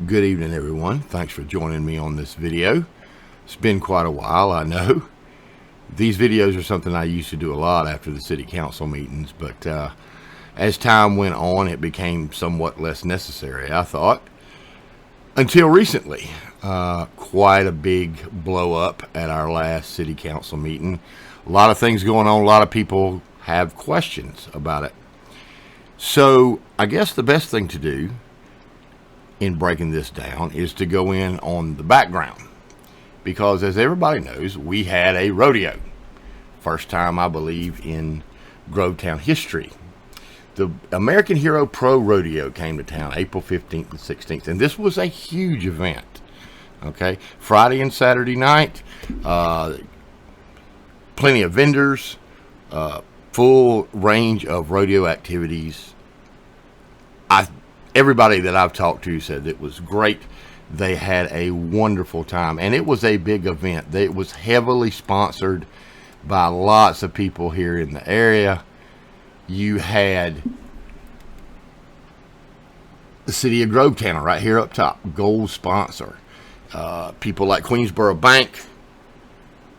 Good evening, everyone. Thanks for joining me on this video. It's been quite a while, I know. These videos are something I used to do a lot after the city council meetings, but as time went on, it became somewhat less necessary, I thought. Until recently, quite a big blow up at our last city council meeting. A lot of things going on, a lot of people have questions about it. So I guess the best thing to do in breaking this down is to go in on the background, because as everybody knows, we had a rodeo. First time, I believe, in Grovetown history. The American Hero Pro Rodeo came to town April 15th and 16th, and this was a huge event. Okay, Friday and Saturday night, plenty of vendors, full range of rodeo activities. Everybody that I've talked to said it was great. They had a wonderful time, and it was a big event. It was heavily sponsored by lots of people here in the area. You had the city of Grovetown right here up top, gold sponsor. People like Queensboro Bank,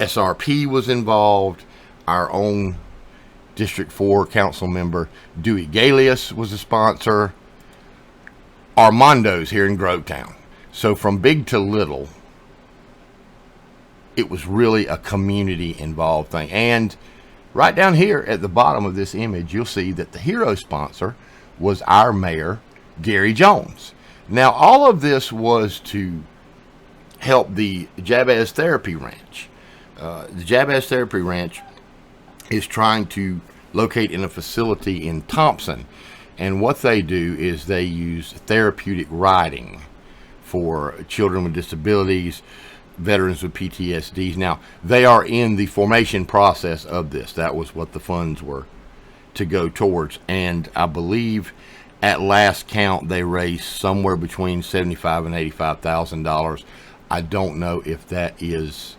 SRP was involved. Our own District 4 council member, Dewey Galius, was a sponsor. Armando's here in Grovetown. So from big to little, it was really a community involved thing. And right down here at the bottom of this image, you'll see that the hero sponsor was our mayor, Gary Jones. Now, all of this was to help the Jabez Therapy Ranch. The Jabez Therapy Ranch is trying to locate in a facility in Thompson. And what they do is they use therapeutic riding for children with disabilities, veterans with PTSDs. Now, they are in the formation process of this. That was what the funds were to go towards. And I believe at last count, they raised somewhere between $75,000 and $85,000. I don't know if that is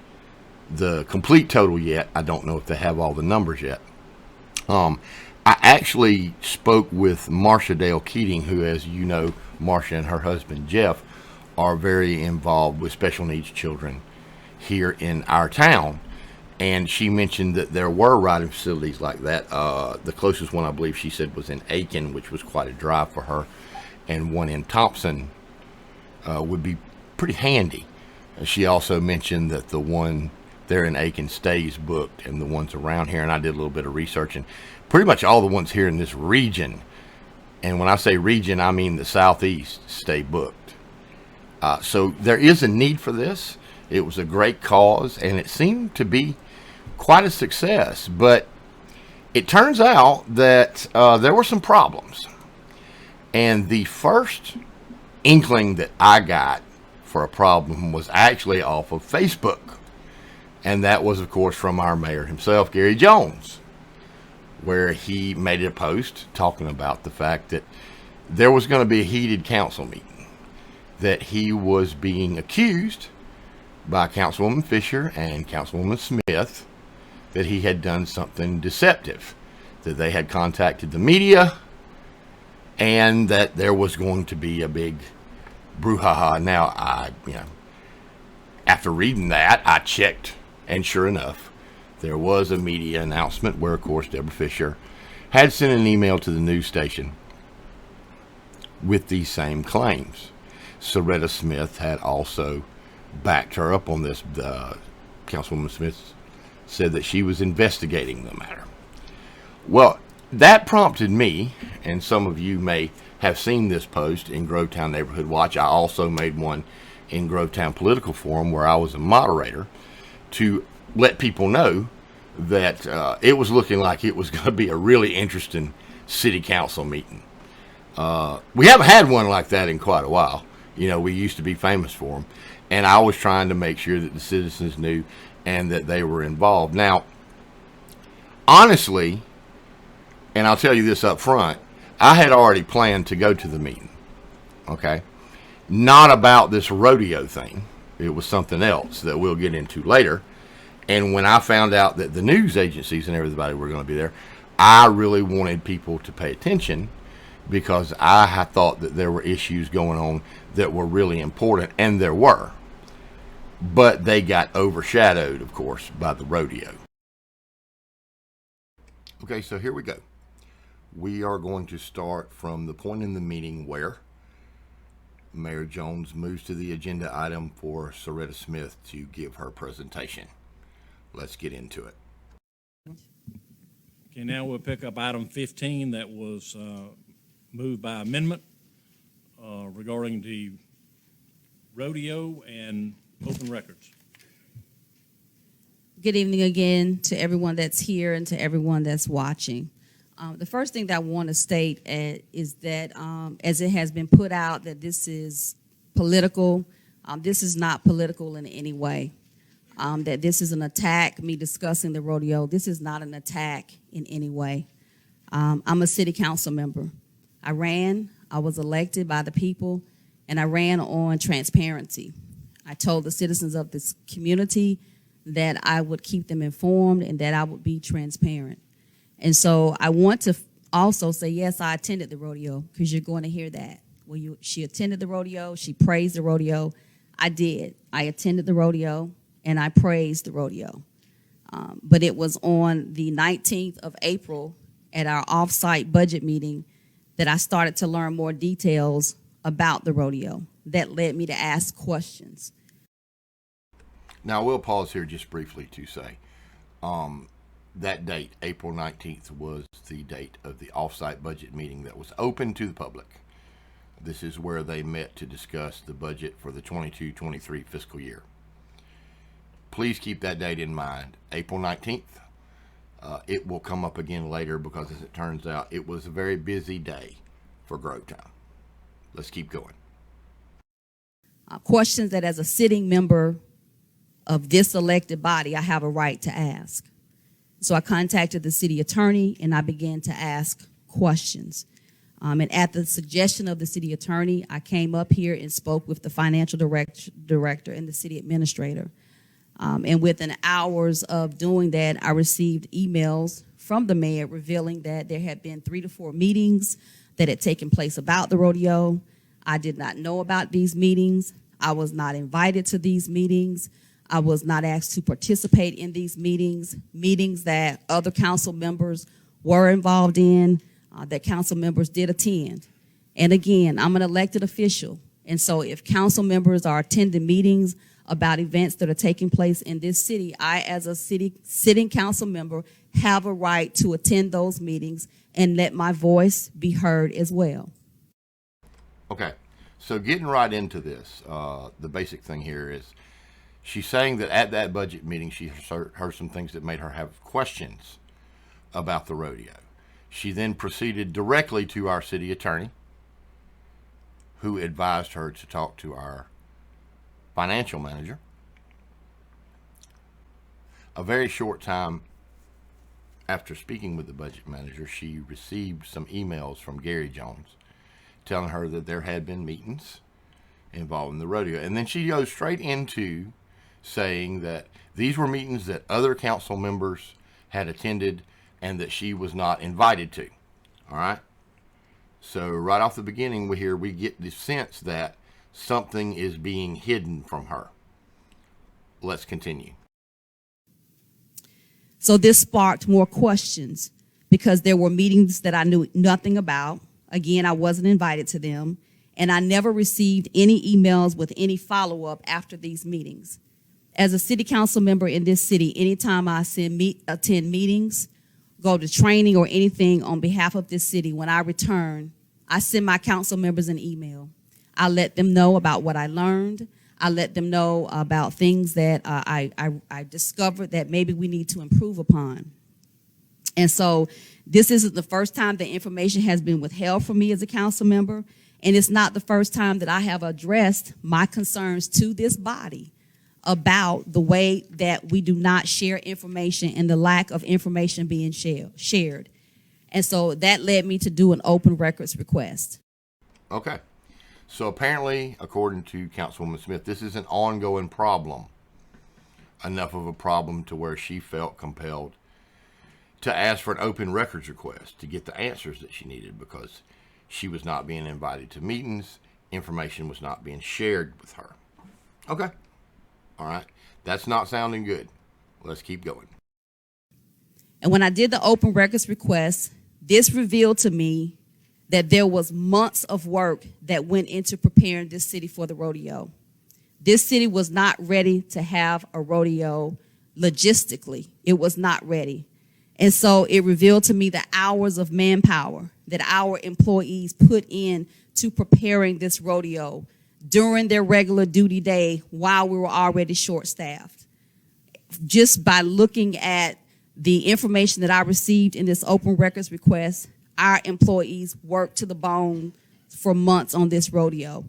the complete total yet. I don't know if they have all the numbers yet. I actually spoke with Marcia Dale Keating, who, as you know, Marcia and her husband Jeff are very involved with special needs children here in our town. And she mentioned that there were riding facilities like that. The closest one, I believe she said, was in Aiken, which was quite a drive for her. And one in Thompson would be pretty handy. She also mentioned that the one there in Aiken stays booked, and the ones around here, and I did a little bit of research, and pretty much all the ones here in this region, and when I say region, I mean the southeast, stay booked. So there is a need for this. It was a great cause, and it seemed to be quite a success, but it turns out that there were some problems. And the first inkling that I got for a problem was actually off of Facebook. And that was, of course, from our mayor himself, Gary Jones, where he made a post talking about the fact that there was going to be a heated council meeting, that he was being accused by Councilwoman Fisher and Councilwoman Smith that he had done something deceptive, that they had contacted the media, and that there was going to be a big brouhaha. Now, after reading that, I checked. And sure enough, there was a media announcement where, of course, Deborah Fisher had sent an email to the news station with these same claims. Soretta Smith had also backed her up on this. Councilwoman Smith said that she was investigating the matter. Well, that prompted me, and some of you may have seen this post in Grovetown Neighborhood Watch. I also made one in Grovetown Political Forum where I was a moderator, to let people know that it was looking like it was going to be a really interesting city council meeting. We haven't had one like that in quite a while. You know, we used to be famous for them. And I was trying to make sure that the citizens knew and that they were involved. Now, honestly, and I'll tell you this up front, I had already planned to go to the meeting. Okay? Not about this rodeo thing. It was something else that we'll get into later. And when I found out that the news agencies and everybody were going to be there, I really wanted people to pay attention because I had thought that there were issues going on that were really important, and there were. But they got overshadowed, of course, by the rodeo. Okay, so here we go. We are going to start from the point in the meeting where Mayor Jones moves to the agenda item for Soretta Smith to give her presentation. Let's get into it. Okay, now we'll pick up item 15 that was moved by amendment regarding the rodeo and open records. Good evening again to everyone that's here and to everyone that's watching. The first thing that I want to state is that as it has been put out that this is political, this is not political in any way. That this is an attack, me discussing the rodeo, this is not an attack in any way. I'm a city council member. I was elected by the people, and I ran on transparency. I told the citizens of this community that I would keep them informed and that I would be transparent. And so I want to also say, yes, I attended the rodeo, because you're going to hear that. Well, she attended the rodeo, she praised the rodeo. I did. I attended the rodeo and I praised the rodeo. But it was on the 19th of April at our off-site budget meeting that I started to learn more details about the rodeo that led me to ask questions. Now, we'll pause here just briefly to say that date, April 19th, was the date of the off-site budget meeting that was open to the public. This is where they met to discuss the budget for the 22-23 fiscal year. Please keep that date in mind, April 19th. It will come up again later because, as it turns out, it was a very busy day for Grovetown. Let's keep going. Questions that as a sitting member of this elected body, I have a right to ask. So I contacted the city attorney and I began to ask questions. And at the suggestion of the city attorney, I came up here and spoke with the financial director and the city administrator. And within hours of doing that, I received emails from the mayor revealing that there had been 3 to 4 meetings that had taken place about the rodeo. I did not know about these meetings. I was not invited to these meetings. I was not asked to participate in these meetings that other council members were involved in, that council members did attend. And again, I'm an elected official. And so if council members are attending meetings about events that are taking place in this city, I, as a sitting council member, have a right to attend those meetings and let my voice be heard as well. Okay, so getting right into this, the basic thing here is she's saying that at that budget meeting, she heard some things that made her have questions about the rodeo. She then proceeded directly to our city attorney, who advised her to talk to our financial manager. A very short time after speaking with the budget manager, she received some emails from Gary Jones telling her that there had been meetings involving the rodeo. And then she goes straight into saying that these were meetings that other council members had attended and that she was not invited to. All right? So right off the beginning, we get the sense that something is being hidden from her. Let's continue. So this sparked more questions because there were meetings that I knew nothing about. Again, I wasn't invited to them, and I never received any emails with any follow-up after these meetings. As a city council member in this city, anytime I attend meetings, go to training or anything on behalf of this city, when I return, I send my council members an email. I let them know about what I learned. I let them know about things that I discovered that maybe we need to improve upon. And so this isn't the first time the information has been withheld from me as a council member, and it's not the first time that I have addressed my concerns to this body about the way that we do not share information and the lack of information being shared. And so that led me to do an open records request. Okay. So apparently, according to Councilwoman Smith, this is an ongoing problem. Enough of a problem to where she felt compelled to ask for an open records request to get the answers that she needed, because She was not being invited to meetings. Information was not being shared with her. Okay. All right. That's not sounding good. Let's keep going. And when I did the open records request, this revealed to me that there was months of work that went into preparing this city for the rodeo. This city was not ready to have a rodeo logistically. It was not ready. And so it revealed to me the hours of manpower that our employees put in to preparing this rodeo during their regular duty day while we were already short-staffed. Just by looking at the information that I received in this open records request, our employees worked to the bone for months on this rodeo.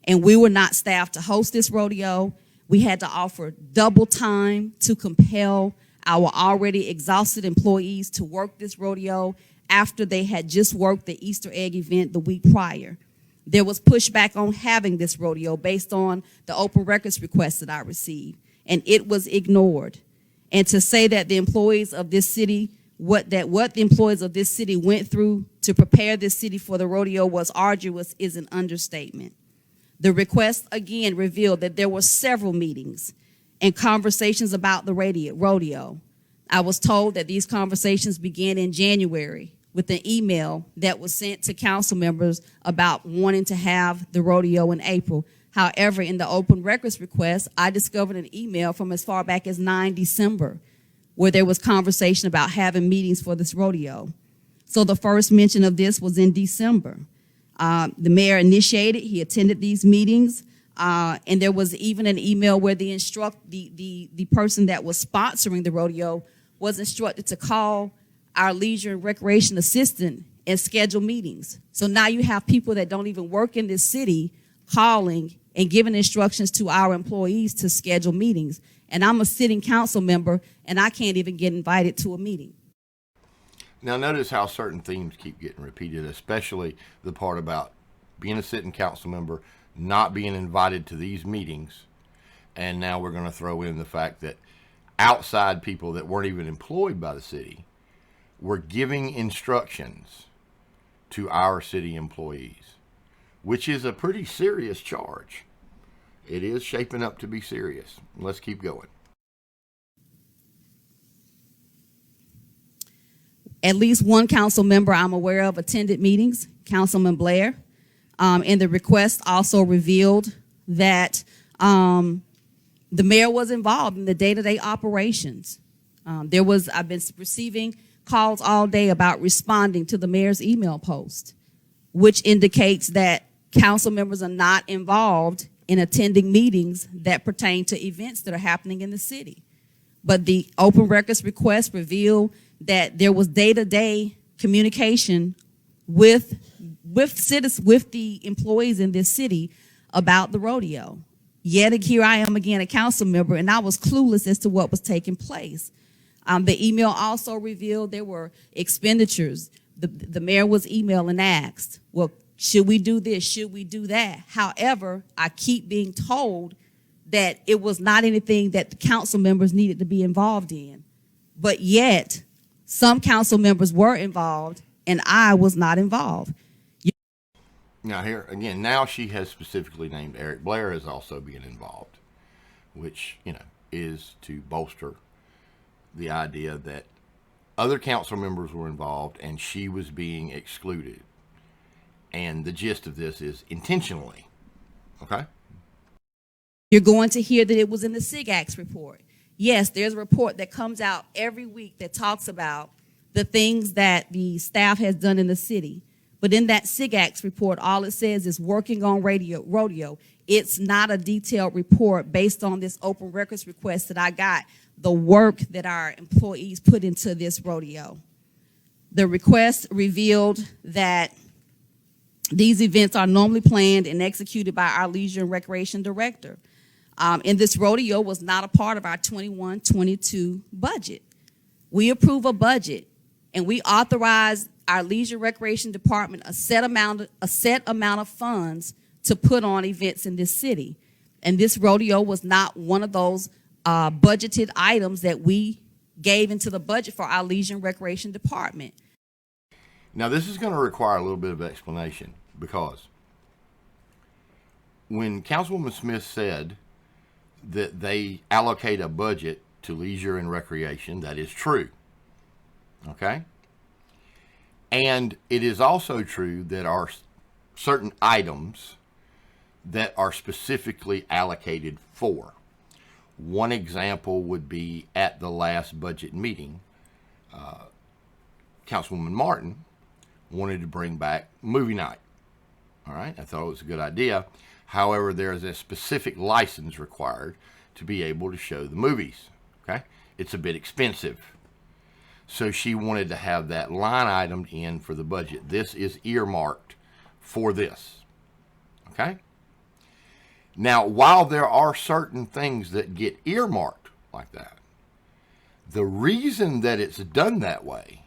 And we were not staffed to host this rodeo. We had to offer double time to compel our already exhausted employees to work this rodeo after they had just worked the Easter egg event the week prior. There was pushback on having this rodeo based on the open records request that I received, and it was ignored. And to say that the employees of this city, what the employees of this city went through to prepare this city for the rodeo was arduous is an understatement. The request again revealed that there were several meetings and conversations about the rodeo. I was told that these conversations began in January with an email that was sent to council members about wanting to have the rodeo in April. However, in the open records request, I discovered an email from as far back as 9 December where there was conversation about having meetings for this rodeo. So the first mention of this was in December. The mayor initiated, he attended these meetings, and there was even an email where the person that was sponsoring the rodeo was instructed to call our leisure and recreation assistant and schedule meetings. So now you have people that don't even work in this city calling and giving instructions to our employees to schedule meetings. And I'm a sitting council member, and I can't even get invited to a meeting. Now notice how certain themes keep getting repeated, especially the part about being a sitting council member, not being invited to these meetings, and now we're going to throw in the fact that outside people that weren't even employed by the city were giving instructions to our city employees, which is a pretty serious charge. It is shaping up to be serious. Let's keep going. At least one council member I'm aware of attended meetings, Councilman Blair, and the request also revealed that the mayor was involved in the day-to-day operations. I've been receiving calls all day about responding to the mayor's email post, which indicates that council members are not involved in attending meetings that pertain to events that are happening in the city. But the open records request revealed that there was day-to-day communication with citizens, with the employees in this city about the rodeo. Yet here I am again, a council member, and I was clueless as to what was taking place. The email also revealed there were expenditures. The mayor was emailed and asked, well, should we do this? Should we do that? However, I keep being told that it was not anything that the council members needed to be involved in. But yet, some council members were involved, and I was not involved. Now here, again, now she has specifically named Eric Blair as also being involved, which, is to bolster the idea that other council members were involved and she was being excluded. And the gist of this is intentionally, okay? You're going to hear that it was in the SIGAX report. Yes, there's a report that comes out every week that talks about the things that the staff has done in the city. But in that SIGAX report, all it says is working on rodeo. It's not a detailed report based on this open records request that I got, the work that our employees put into this rodeo. The request revealed that these events are normally planned and executed by our leisure and recreation director. And this rodeo was not a part of our 21-22 budget. We approve a budget, and we authorize our leisure recreation department a set amount of funds to put on events in this city. And this rodeo was not one of those budgeted items that we gave into the budget for our leisure and recreation department. Now, this is going to require a little bit of explanation because when Councilwoman Smith said that they allocate a budget to leisure and recreation, that is true. Okay? And it is also true that there are certain items that are specifically allocated for. One example would be at the last budget meeting, Councilwoman Martin wanted to bring back movie night. All right, I thought it was a good idea. However, there is a specific license required to be able to show the movies. Okay, it's a bit expensive. So she wanted to have that line item in for the budget. This is earmarked for this. Okay? Now, while there are certain things that get earmarked like that, the reason that it's done that way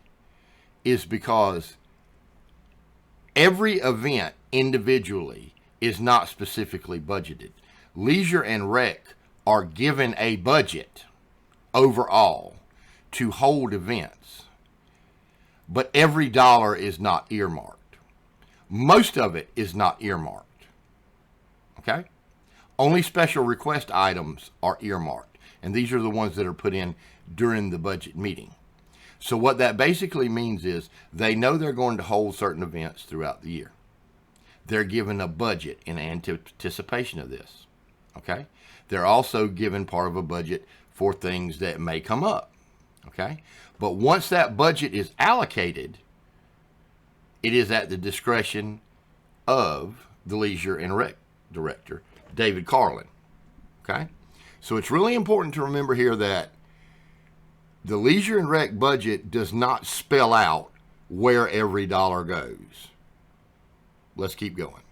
is because every event individually is not specifically budgeted. Leisure and Rec are given a budget overall to hold events, but every dollar is not earmarked. Most of it is not earmarked. Okay? Only special request items are earmarked, and these are the ones that are put in during the budget meeting. So what that basically means is they know they're going to hold certain events throughout the year. They're given a budget in anticipation of this. Okay? They're also given part of a budget for things that may come up. Okay? But once that budget is allocated, it is at the discretion of the Leisure and Rec Director, David Carlin. Okay? So it's really important to remember here that the Leisure and Rec budget does not spell out where every dollar goes. Let's keep going.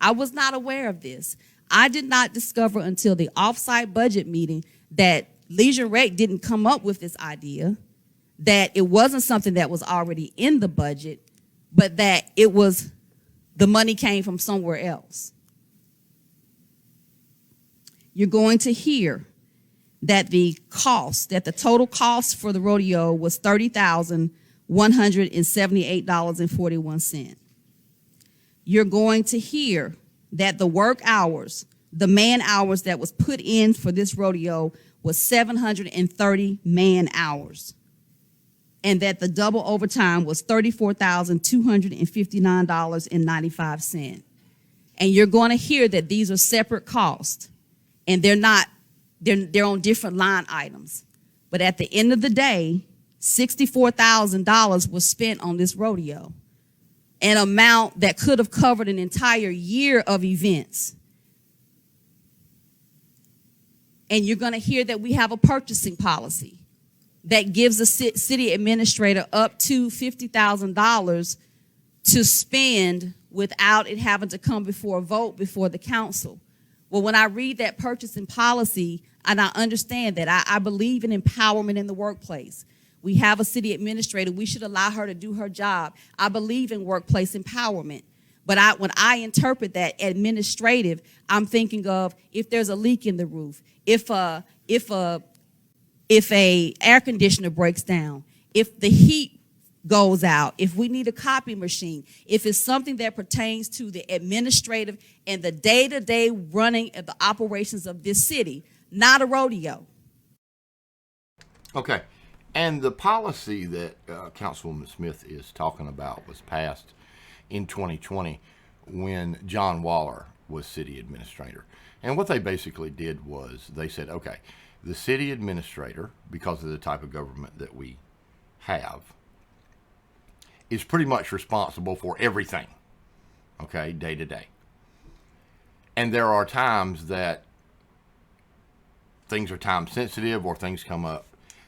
I was not aware of this. I did not discover until the off-site budget meeting that Leisure Rec didn't come up with this idea, that it wasn't something that was already in the budget, but that it was the money came from somewhere else. You're going to hear that the total cost for the rodeo was $30,178.41. You're going to hear that the work hours, the man hours that was put in for this rodeo was 730 man hours, and that the double overtime was $34,259.95. And you're going to hear that these are separate costs, and they're on different line items. But at the end of the day, $64,000 was spent on this rodeo, an amount that could have covered an entire year of events. And you're going to hear that we have a purchasing policy that gives the city administrator up to $50,000 to spend without it having to come before a vote before the council. Well, when I read that purchasing policy, and I understand that I believe in empowerment in the workplace. We have a city administrator. We should allow her to do her job. I believe in workplace empowerment. But when I interpret that administrative, I'm thinking of if there's a leak in the roof, if a air conditioner breaks down, if the heat goes out, if we need a copy machine, if it's something that pertains to the administrative and the day-to-day running of the operations of this city, not a rodeo. Okay. And the policy that Councilwoman Smith is talking about was passed in 2020 when John Waller was city administrator. And what they basically did was they said, okay, the city administrator, because of the type of government that we have, is pretty much responsible for everything, okay, day to day. And there are times that things are time sensitive or things come up.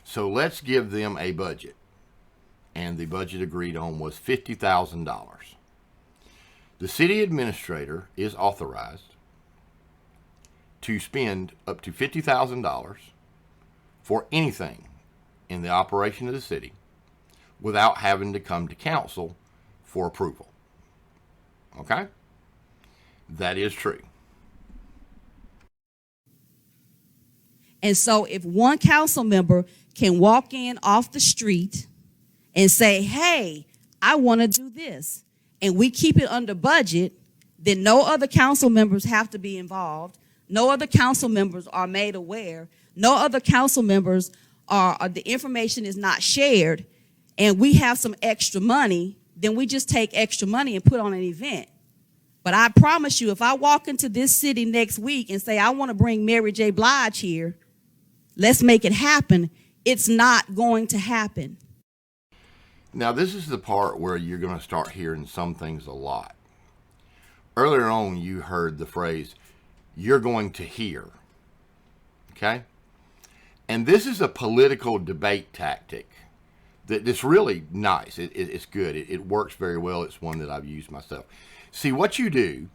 So let's give them a budget. And the budget agreed on was $50,000. The city administrator is authorized to spend up to $50,000 for anything in the operation of the city without having to come to council for approval. Okay? That is true. And so if one council member can walk in off the street and say, hey, I want to do this, and we keep it under budget, then no other council members have to be involved. No other council members are made aware. No other council members the information is not shared, and we have some extra money, then we just take extra money and put on an event. But I promise you, if I walk into this city next week and say, I want to bring Mary J. Blige here, let's make it happen, it's not going to happen. Now, this is the part where you're going to start hearing some things a lot. Earlier on, you heard the phrase, you're going to hear. Okay? And this is a political debate tactic that's really nice. It's good. It works very well. It's one that I've used myself. See, what you do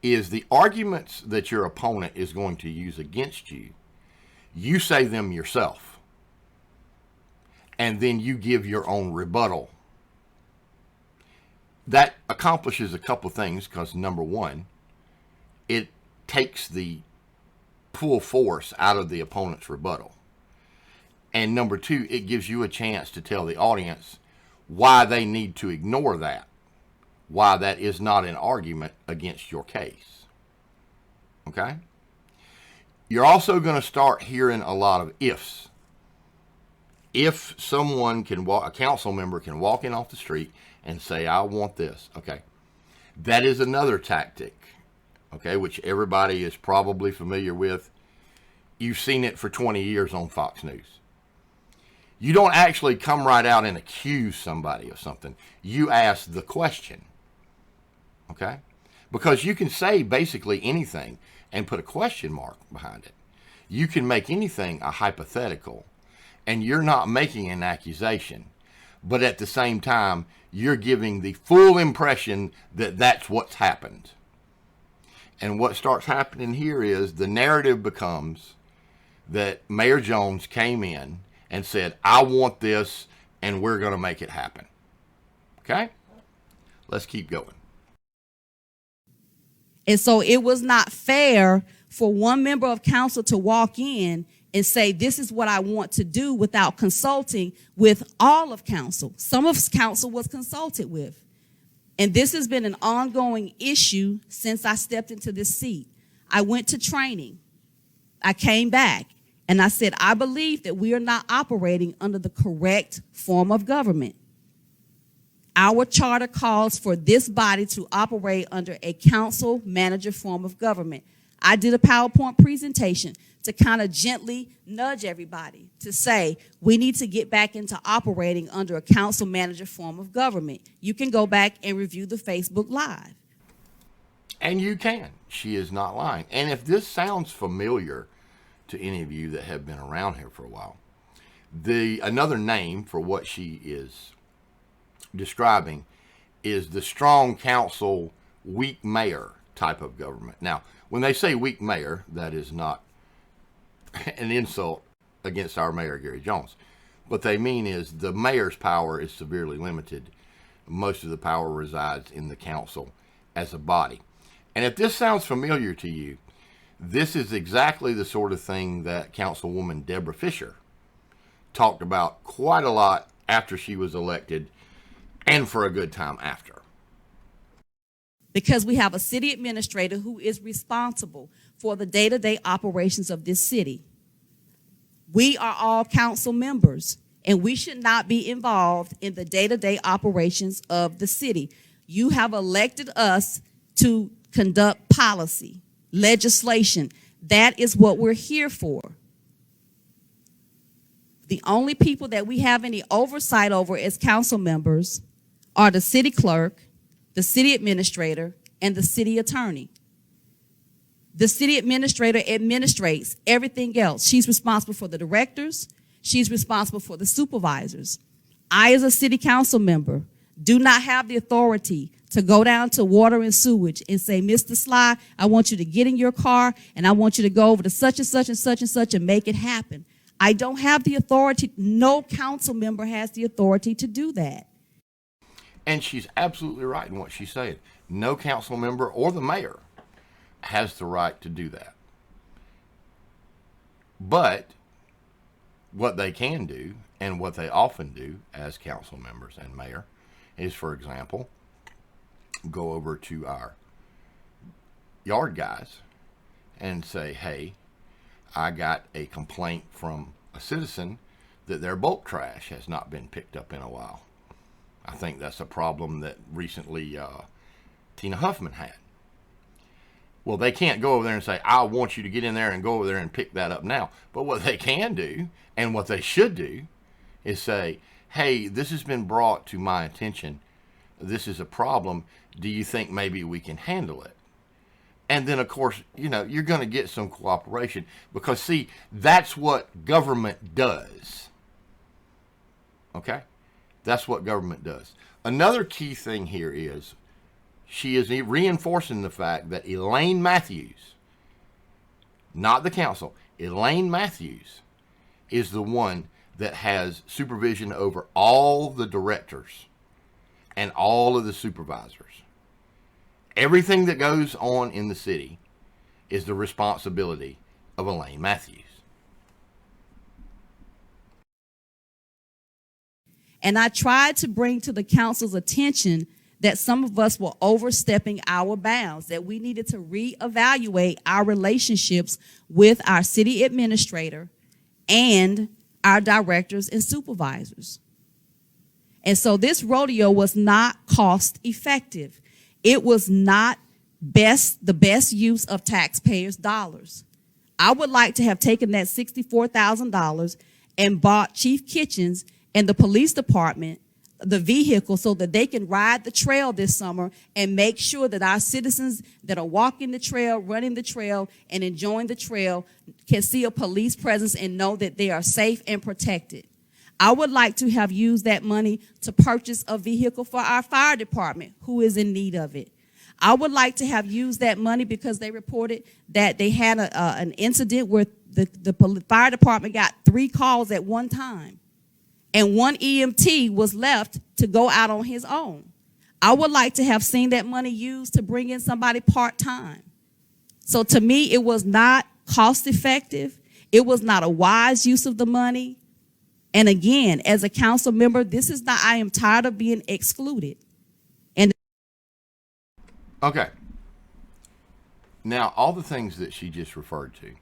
is the arguments that your opponent is going to use against you, you say them yourself. And then you give your own rebuttal. That accomplishes a couple things because, number one, it takes the full force out of the opponent's rebuttal. And number two, it gives you a chance to tell the audience why they need to ignore that, why that is not an argument against your case. Okay? You're also going to start hearing a lot of ifs. If someone can walk, a council member can walk in off the street and say, I want this. Okay. That is another tactic. Okay, which everybody is probably familiar with. You've seen it for 20 years on Fox News. You don't actually come right out and accuse somebody of something. You ask the question. Okay? Because you can say basically anything and put a question mark behind it. You can make anything a hypothetical, and you're not making an accusation. But at the same time, you're giving the full impression that that's what's happened. And what starts happening here is the narrative becomes that Mayor Jones came in and said, I want this, and we're going to make it happen. Okay? Let's keep going. And so it was not fair for one member of council to walk in and say, this is what I want to do without consulting with all of council. Some of council was consulted with. And this has been an ongoing issue since I stepped into this seat. I went to training. I came back and I said, I believe that we are not operating under the correct form of government. Our charter calls for this body to operate under a council manager form of government. I did a PowerPoint presentation to kind of gently nudge everybody to say, we need to get back into operating under a council manager form of government. You can go back and review the Facebook Live. And you can. She is not lying. And if this sounds familiar to any of you that have been around here for a while, another name for what she is describing is the strong council, weak mayor type of government. Now, when they say weak mayor, that is not an insult against our mayor, Gary Jones. What they mean is the mayor's power is severely limited. Most of the power resides in the council as a body. And if this sounds familiar to you, this is exactly the sort of thing that Councilwoman Deborah Fisher talked about quite a lot after she was elected and for a good time after. Because we have a city administrator who is responsible for the day-to-day operations of this city. We are all council members, and we should not be involved in the day-to-day operations of the city. You have elected us to conduct policy, legislation. That is what we're here for. The only people that we have any oversight over as council members are the city clerk, the city administrator, and the city attorney. The city administrator administrates everything else. She's responsible for the directors. She's responsible for the supervisors. I, as a city council member, do not have the authority to go down to water and sewage and say, Mr. Sly, I want you to get in your car and I want you to go over to such and such and such and such and make it happen. I don't have the authority. No council member has the authority to do that. And she's absolutely right in what she's saying. No council member or the mayor has the right to do that. But what they can do, and what they often do as council members and mayor, is, for example, go over to our yard guys and say, hey, I got a complaint from a citizen that their bulk trash has not been picked up in a while. I think that's a problem that recently Tina Huffman had. Well, they can't go over there and say, I want you to get in there and go over there and pick that up now. But what they can do, and what they should do, is say, hey, this has been brought to my attention. This is a problem. Do you think maybe we can handle it? And then, of course, you're going to get some cooperation, because, see, that's what government does. Okay? That's what government does. Another key thing here is she is reinforcing the fact that Elaine Matthews, not the council, Elaine Matthews is the one that has supervision over all the directors and all of the supervisors. Everything that goes on in the city is the responsibility of Elaine Matthews. And I tried to bring to the council's attention that some of us were overstepping our bounds, that we needed to reevaluate our relationships with our city administrator and our directors and supervisors. And so this rodeo was not cost effective. It was not the best use of taxpayers' dollars. I would like to have taken that $64,000 and bought Chief Kitchens and the police department the vehicle so that they can ride the trail this summer and make sure that our citizens that are walking the trail, running the trail, and enjoying the trail can see a police presence and know that they are safe and protected. I would like to have used that money to purchase a vehicle for our fire department, who is in need of it. I would like to have used that money because they reported that they had an incident where the fire department got 3 calls at one time, and one EMT was left to go out on his own. I would like to have seen that money used to bring in somebody part-time. So to me, it was not cost-effective. It was not a wise use of the money. And again, as a council member, I am tired of being excluded. And okay. Now, all the things that she just referred to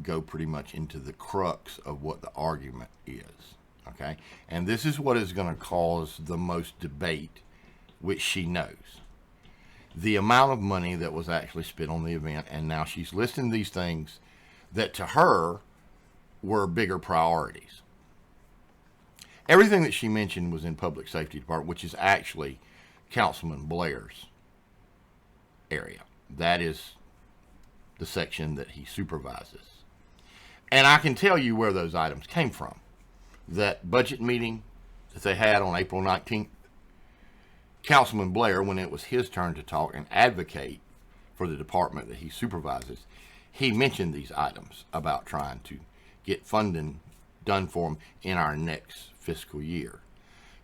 go pretty much into the crux of what the argument is, okay? And this is what is going to cause the most debate, which she knows. The amount of money that was actually spent on the event, and now she's listing these things that to her were bigger priorities. Everything that she mentioned was in Public Safety Department, which is actually Councilman Blair's area. That is the section that he supervises. And I can tell you where those items came from. That budget meeting that they had on April 19th, Councilman Blair, when it was his turn to talk and advocate for the department that he supervises, he mentioned these items about trying to get funding done for him in our next fiscal year.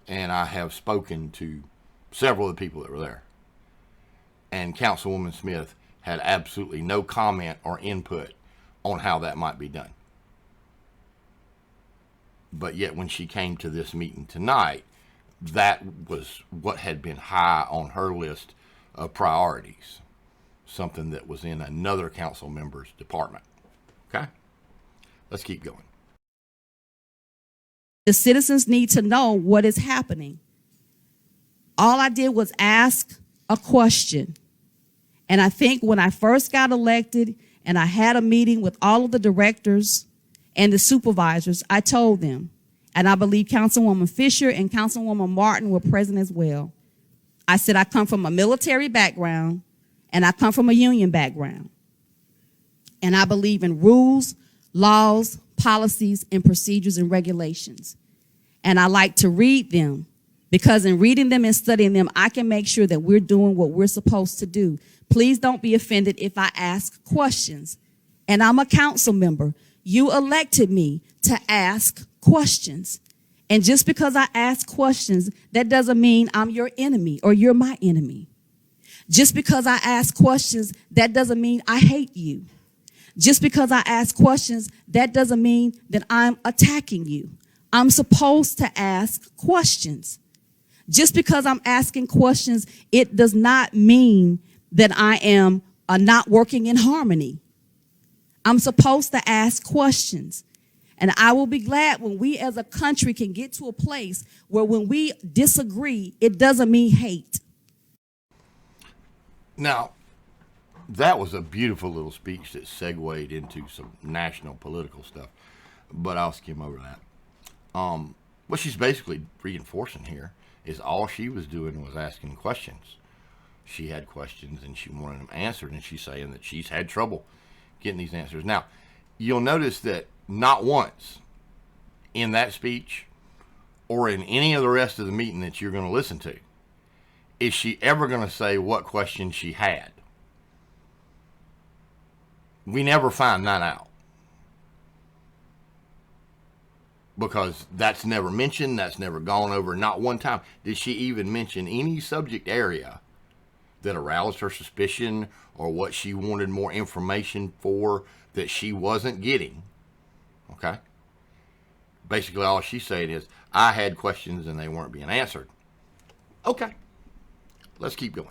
And I have spoken to several of the people that were there. And Councilwoman Smith had absolutely no comment or input on how that might be done. But yet when she came to this meeting tonight, that was what had been high on her list of priorities, something that was in another council member's department. Okay? Let's keep going. the citizens need to know what is happening. All I did was ask a question. And I think when I first got elected and I had a meeting with all of the directors and the supervisors, I told them, and I believe Councilwoman Fisher and Councilwoman Martin were present as well. I said, I come from a military background and I come from a union background. And I believe in rules, laws, policies, and procedures and regulations. And I like to read them because in reading them and studying them, I can make sure that we're doing what we're supposed to do. Please don't be offended if I ask questions. And I'm a council member. You elected me to ask questions. And just because I ask questions, that doesn't mean I'm your enemy or you're my enemy. Just because I ask questions, that doesn't mean I hate you. Just because I ask questions, that doesn't mean that I'm attacking you. I'm supposed to ask questions. Just because I'm asking questions, it does not mean that I am not working in harmony. I'm supposed to ask questions. And I will be glad when we as a country can get to a place where when we disagree, it doesn't mean hate. Now, that was a beautiful little speech that segued into some national political stuff, but I'll skim over that. What she's basically reinforcing here is all she was doing was asking questions. She had questions and she wanted them answered, and she's saying that she's had trouble getting these answers. Now, you'll notice that not once in that speech or in any of the rest of the meeting that you're going to listen to is she ever going to say what questions she had. We never find that out, because that's never mentioned, that's never gone over. Not one time did she even mention any subject area that aroused her suspicion or what she wanted more information for that she wasn't getting. Okay? Basically, all she's saying is, I had questions and they weren't being answered. Okay. Let's keep going.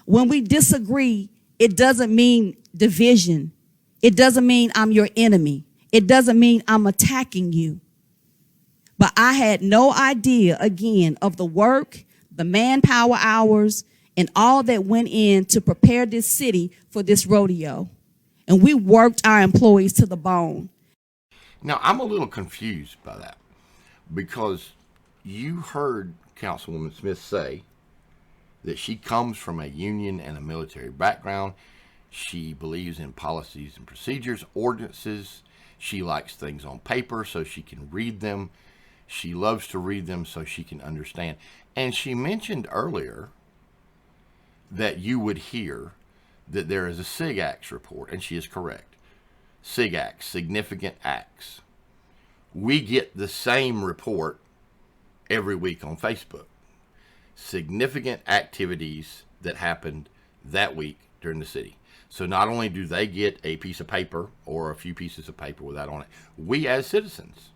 When we disagree, it doesn't mean division. It doesn't mean I'm your enemy. It doesn't mean I'm attacking you. But I had no idea, again, of the work, the manpower hours, and all that went in to prepare this city for this rodeo. And we worked our employees to the bone. Now, I'm a little confused by that, because you heard Councilwoman Smith say that she comes from a union and a military background. She believes in policies and procedures, ordinances. She likes things on paper so she can read them. She loves to read them so she can understand. And she mentioned earlier that you would hear that there is a SIG-ACTS report, and she is correct. SIG-ACTS, significant acts. We get the same report every week on Facebook. Significant activities that happened that week during the city. So not only do they get a piece of paper or a few pieces of paper with that on it, we as citizens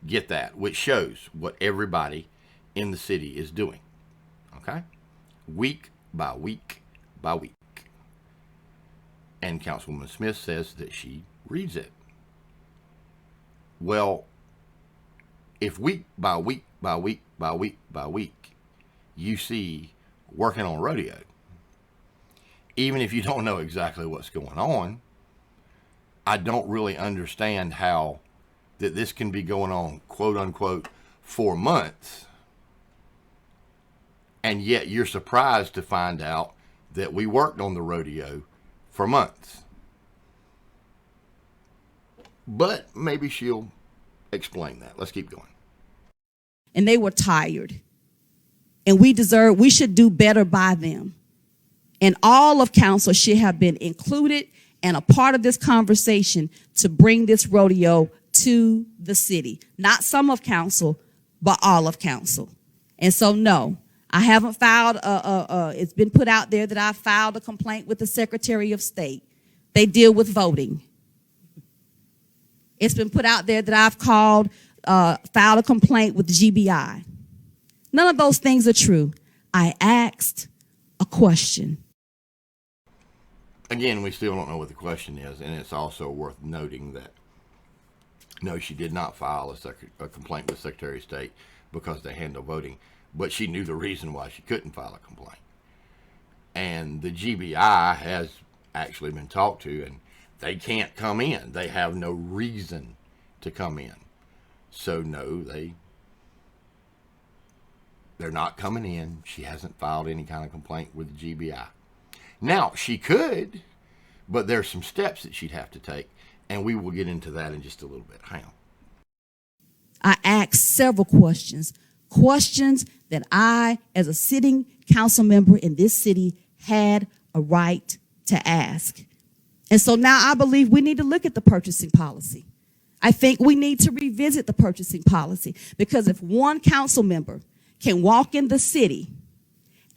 get that, which shows what everybody in the city is doing. Okay? Week by week by week. And Councilwoman Smith says that she reads it. Well, if week by week by week by week by week you see working on rodeo, even if you don't know exactly what's going on, I don't really understand how that this can be going on, quote unquote, for months, and yet you're surprised to find out that we worked on the rodeo for months. But maybe she'll explain that. Let's keep going. And they were tired. And we should do better by them. And all of council should have been included and a part of this conversation to bring this rodeo to the city. Not some of council, but all of council. And so, no, I haven't filed it's been put out there that I filed a complaint with the Secretary of State. They deal with voting. It's been put out there that I've filed a complaint with the GBI. None of those things are true. I asked a question. Again, we still don't know what the question is, and it's also worth noting that, no, she did not file a complaint with the Secretary of State because they handle voting, but she knew the reason why she couldn't file a complaint. And the GBI has actually been talked to, and they can't come in. They have no reason to come in. So, no, they're not coming in. She hasn't filed any kind of complaint with the GBI. Now, she could, but there's some steps that she'd have to take, and we will get into that in just a little bit. Hang on. I asked several questions that I, as a sitting council member in this city, had a right to ask. And so now I believe we need to look at the purchasing policy. I think we need to revisit the purchasing policy, because if one council member can walk in the city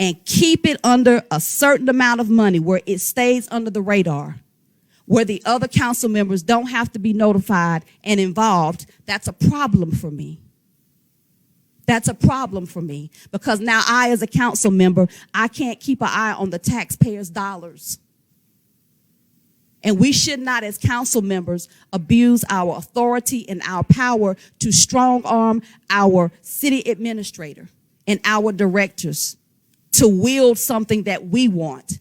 and keep it under a certain amount of money where it stays under the radar, where the other council members don't have to be notified and involved, that's a problem for me. That's a problem for me, because now I, as a council member, I can't keep an eye on the taxpayers' dollars. And we should not, as council members, abuse our authority and our power to strong arm our city administrator and our directors to wield something that we want.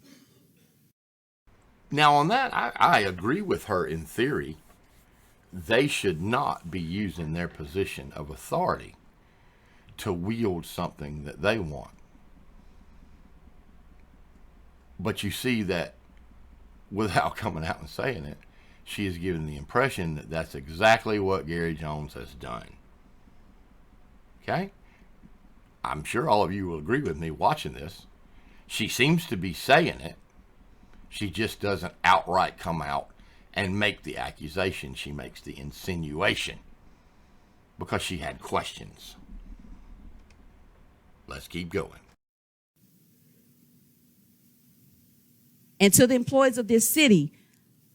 Now, on that, I agree with her in theory. They should not be using their position of authority to wield something that they want. But you see that without coming out and saying it, she is giving the impression that that's exactly what Gary Jones has done. Okay? I'm sure all of you will agree with me watching this. She seems to be saying it. She just doesn't outright come out and make the accusation. She makes the insinuation because she had questions. Let's keep going. And to the employees of this city,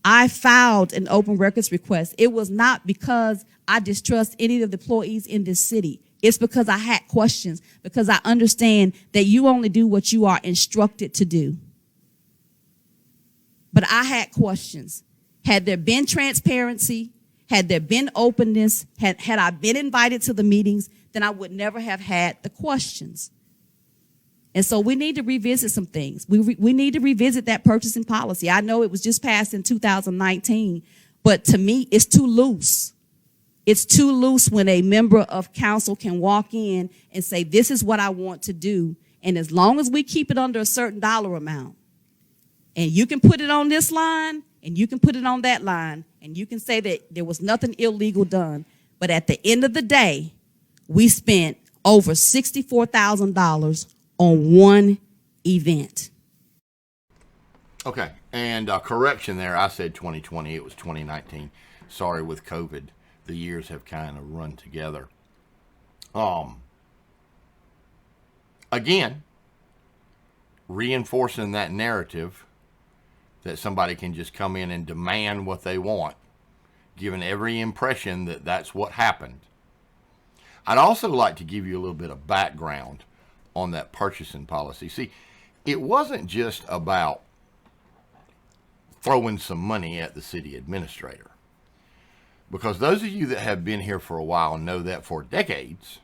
I filed an open records request. It was not because I distrust any of the employees in this city. It's because I had questions, because I understand that you only do what you are instructed to do. But I had questions. Had there been transparency, had there been openness, had I been invited to the meetings, then I would never have had the questions. And so we need to revisit some things. We need to revisit that purchasing policy. I know it was just passed in 2019, but to me, it's too loose. It's too loose when a member of council can walk in and say, this is what I want to do. And as long as we keep it under a certain dollar amount, and you can put it on this line, and you can put it on that line, and you can say that there was nothing illegal done. But at the end of the day, we spent over $64,000 on one event. Okay, and correction there, I said 2020, it was 2019. Sorry, with COVID, the years have kind of run together. Again, reinforcing that narrative that somebody can just come in and demand what they want, giving every impression that that's what happened. I'd also like to give you a little bit of background on that purchasing policy. See, it wasn't just about throwing some money at the city administrator, because those of you that have been here for a while know that for decades,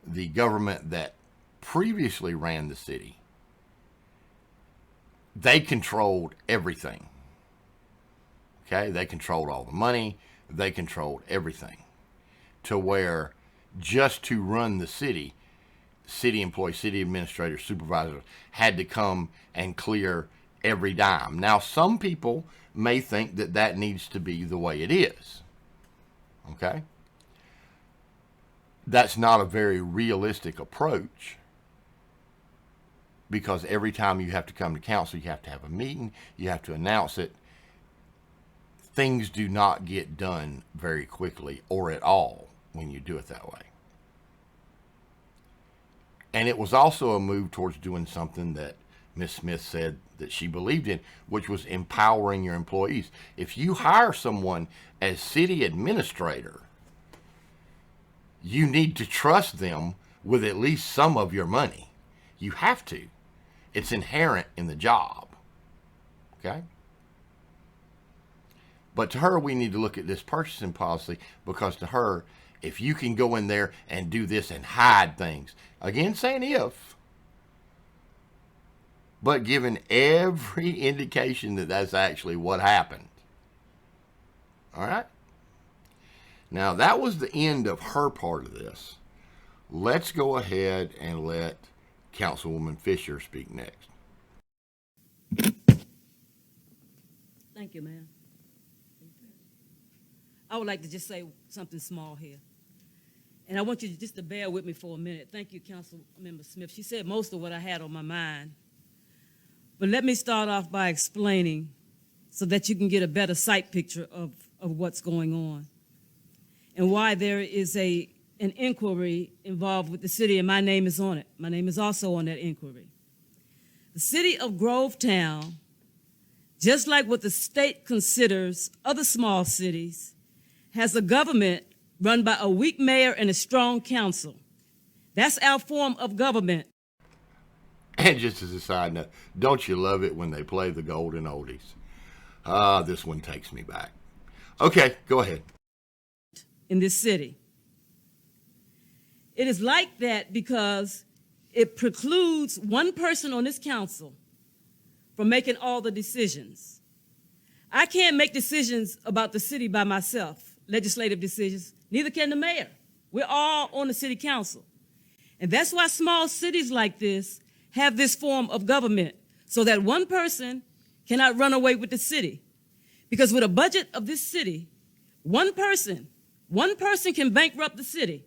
the government that previously ran the city, they controlled everything. Okay, they controlled all the money, they controlled everything, to where just to run the city, city employees, city administrators, supervisors had to come and clear every dime. Now, some people may think that that needs to be the way it is. Okay? That's not a very realistic approach, because every time you have to come to council, you have to have a meeting, you have to announce it. Things do not get done very quickly or at all when you do it that way. And it was also a move towards doing something that Ms. Smith said that she believed in, which was empowering your employees. If you hire someone as city administrator, you need to trust them with at least some of your money. You have to. It's inherent in the job. Okay? But to her, we need to look at this purchasing policy, because to her, if you can go in there and do this and hide things, again, saying if, but given every indication that that's actually what happened. All right? Now, that was the end of her part of this. Let's go ahead and let Councilwoman Fisher speak next. Thank you, ma'am. I would like to just say something small here. And I want you just to bear with me for a minute. Thank you, Councilmember Smith. She said most of what I had on my mind. But let me start off by explaining so that you can get a better sight picture of what's going on and why there is an inquiry involved with the city, and my name is on it. My name is also on that inquiry. The city of Grovetown just like what the state considers other small cities, has a government run by a weak mayor and a strong council. That's our form of government. And just as a side note, don't you love it when they play the golden oldies? This one takes me back. Okay, go ahead. In this city. It is like that because it precludes one person on this council from making all the decisions. I can't make decisions about the city by myself, legislative decisions, neither can the mayor. We're all on the city council. And that's why small cities like this have this form of government, so that one person cannot run away with the city. Because with a budget of this city, one person can bankrupt the city.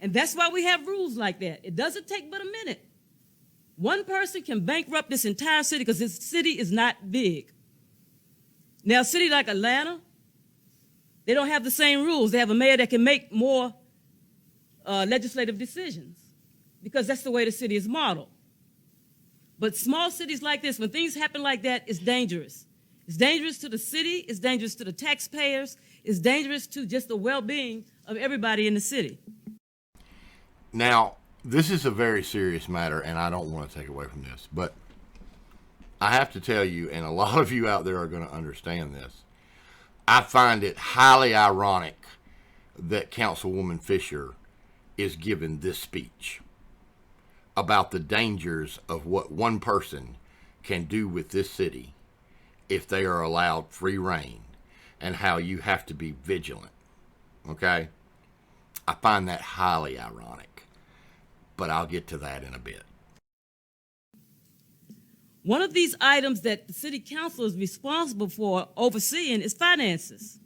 And that's why we have rules like that. It doesn't take but a minute. One person can bankrupt this entire city because this city is not big. Now, a city like Atlanta, they don't have the same rules. They have a mayor that can make more legislative decisions because that's the way the city is modeled. But small cities like this, when things happen like that, it's dangerous. It's dangerous to the city, it's dangerous to the taxpayers, it's dangerous to just the well-being of everybody in the city. Now, this is a very serious matter, and I don't want to take away from this, but I have to tell you, and a lot of you out there are going to understand this, I find it highly ironic that Councilwoman Fisher is given this speech about the dangers of what one person can do with this city if they are allowed free rein, and how you have to be vigilant, okay? I find that highly ironic, but I'll get to that in a bit. One of these items that the city council is responsible for overseeing is finances.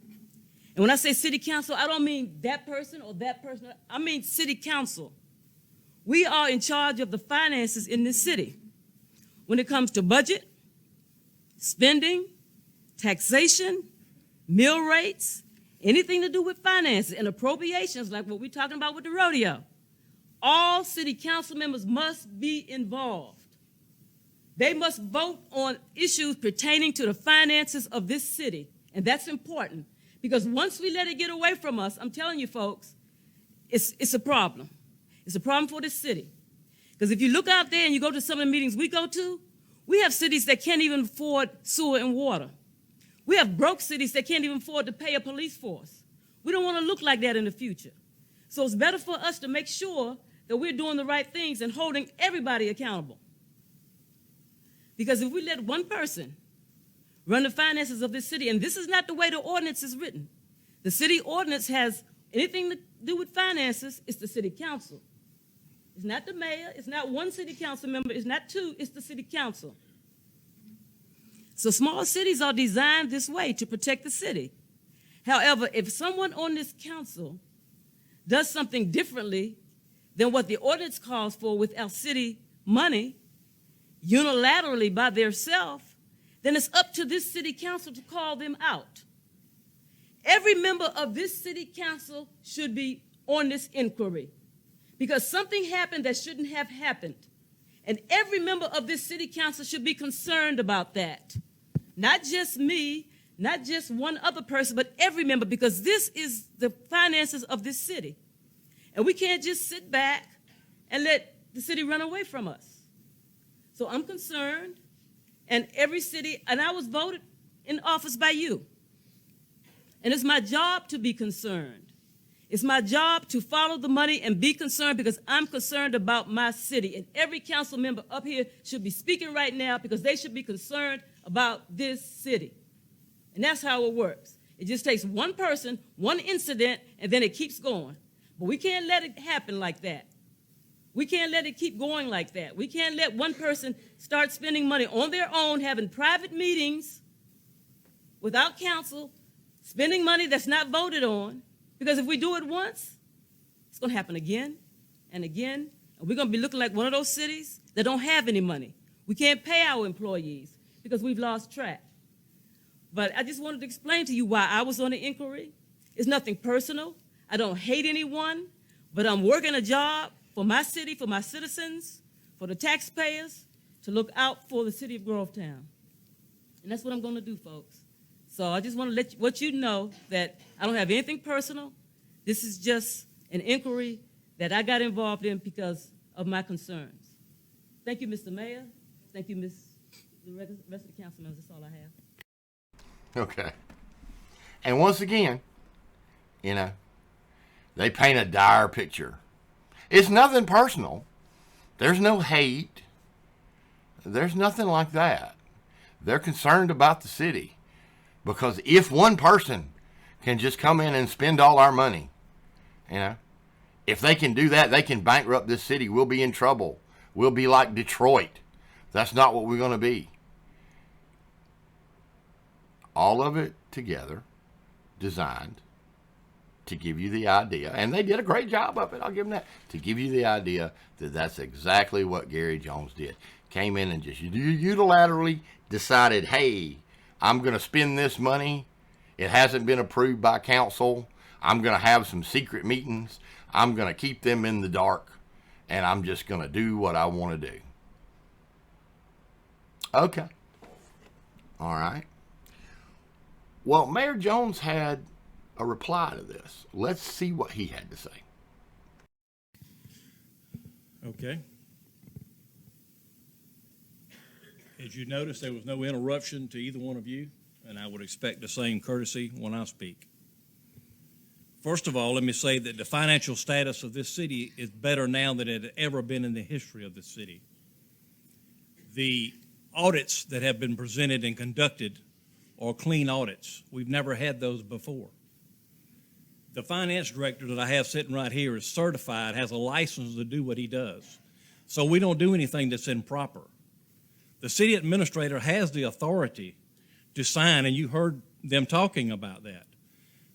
And when I say city council, I don't mean that person or that person. I mean city council. We are in charge of the finances in this city. When it comes to budget, spending, taxation, mill rates, anything to do with finances and appropriations like what we're talking about with the rodeo, all city council members must be involved. They must vote on issues pertaining to the finances of this city. And that's important because once we let it get away from us, I'm telling you folks, it's a problem. It's a problem for this city. Because if you look out there and you go to some of the meetings we go to, we have cities that can't even afford sewer and water. We have broke cities that can't even afford to pay a police force. We don't want to look like that in the future. So it's better for us to make sure that we're doing the right things and holding everybody accountable. Because if we let one person run the finances of this city, and this is not the way the ordinance is written. The city ordinance has anything to do with finances, it's the city council. It's not the mayor, it's not one city council member, it's not two, it's the city council. So small cities are designed this way to protect the city. However, if someone on this council does something differently than what the ordinance calls for with our city money, unilaterally by themselves, then it's up to this city council to call them out. Every member of this city council should be on this inquiry because something happened that shouldn't have happened. And every member of this city council should be concerned about that. Not just me, not just one other person, but every member, because this is the finances of this city. And we can't just sit back and let the city run away from us. So I'm concerned, and every city, and I was voted in office by you. And it's my job to be concerned. It's my job to follow the money and be concerned because I'm concerned about my city. And every council member up here should be speaking right now because they should be concerned about this city. And that's how it works. It just takes one person, one incident, and then it keeps going. But we can't let it happen like that. We can't let it keep going like that. We can't let one person start spending money on their own, having private meetings without council, spending money that's not voted on. Because if we do it once, it's going to happen again and again. And we're going to be looking like one of those cities that don't have any money. We can't pay our employees because we've lost track. But I just wanted to explain to you why I was on the inquiry. It's nothing personal. I don't hate anyone, but I'm working a job for my city, for my citizens, for the taxpayers, to look out for the city of Grovetown. And that's what I'm going to do, folks. So I just want to let you know that I don't have anything personal. This is just an inquiry that I got involved in because of my concerns. Thank you, Mr. Mayor. Thank you, the rest of the council members. That's all I have. Okay. And once again, you know, they paint a dire picture. It's nothing personal. There's no hate. There's nothing like that. They're concerned about the city. Because if one person can just come in and spend all our money, you know, if they can do that, they can bankrupt this city. We'll be in trouble. We'll be like Detroit. That's not what we're going to be. All of it together, designed to give you the idea, and they did a great job of it, I'll give them that, to give you the idea that that's exactly what Gary Jones did. Came in and just unilaterally decided, hey, I'm going to spend this money. It hasn't been approved by council. I'm going to have some secret meetings. I'm going to keep them in the dark, and I'm just going to do what I want to do. Okay. All right. Well, Mayor Jones had a reply to this. Let's see what he had to say. Okay. As you notice, there was no interruption to either one of you, and I would expect the same courtesy when I speak. First of all, let me say that the financial status of this city is better now than it had ever been in the history of this city. The audits that have been presented and conducted are clean audits. We've never had those before. The finance director that I have sitting right here is certified, has a license to do what he does. So we don't do anything that's improper. The city administrator has the authority to sign, and you heard them talking about that.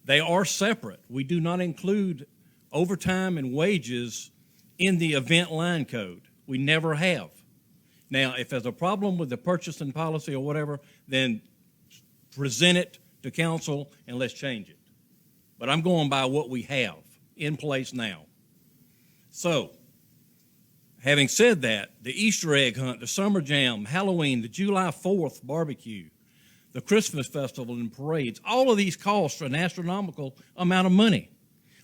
They are separate. We do not include overtime and wages in the event line code. We never have. Now, if there's a problem with the purchasing policy or whatever, then present it to council and let's change it. But I'm going by what we have in place now. So, having said that, the Easter egg hunt, the summer jam, Halloween, the July 4th barbecue, the Christmas festival and parades, all of these cost an astronomical amount of money.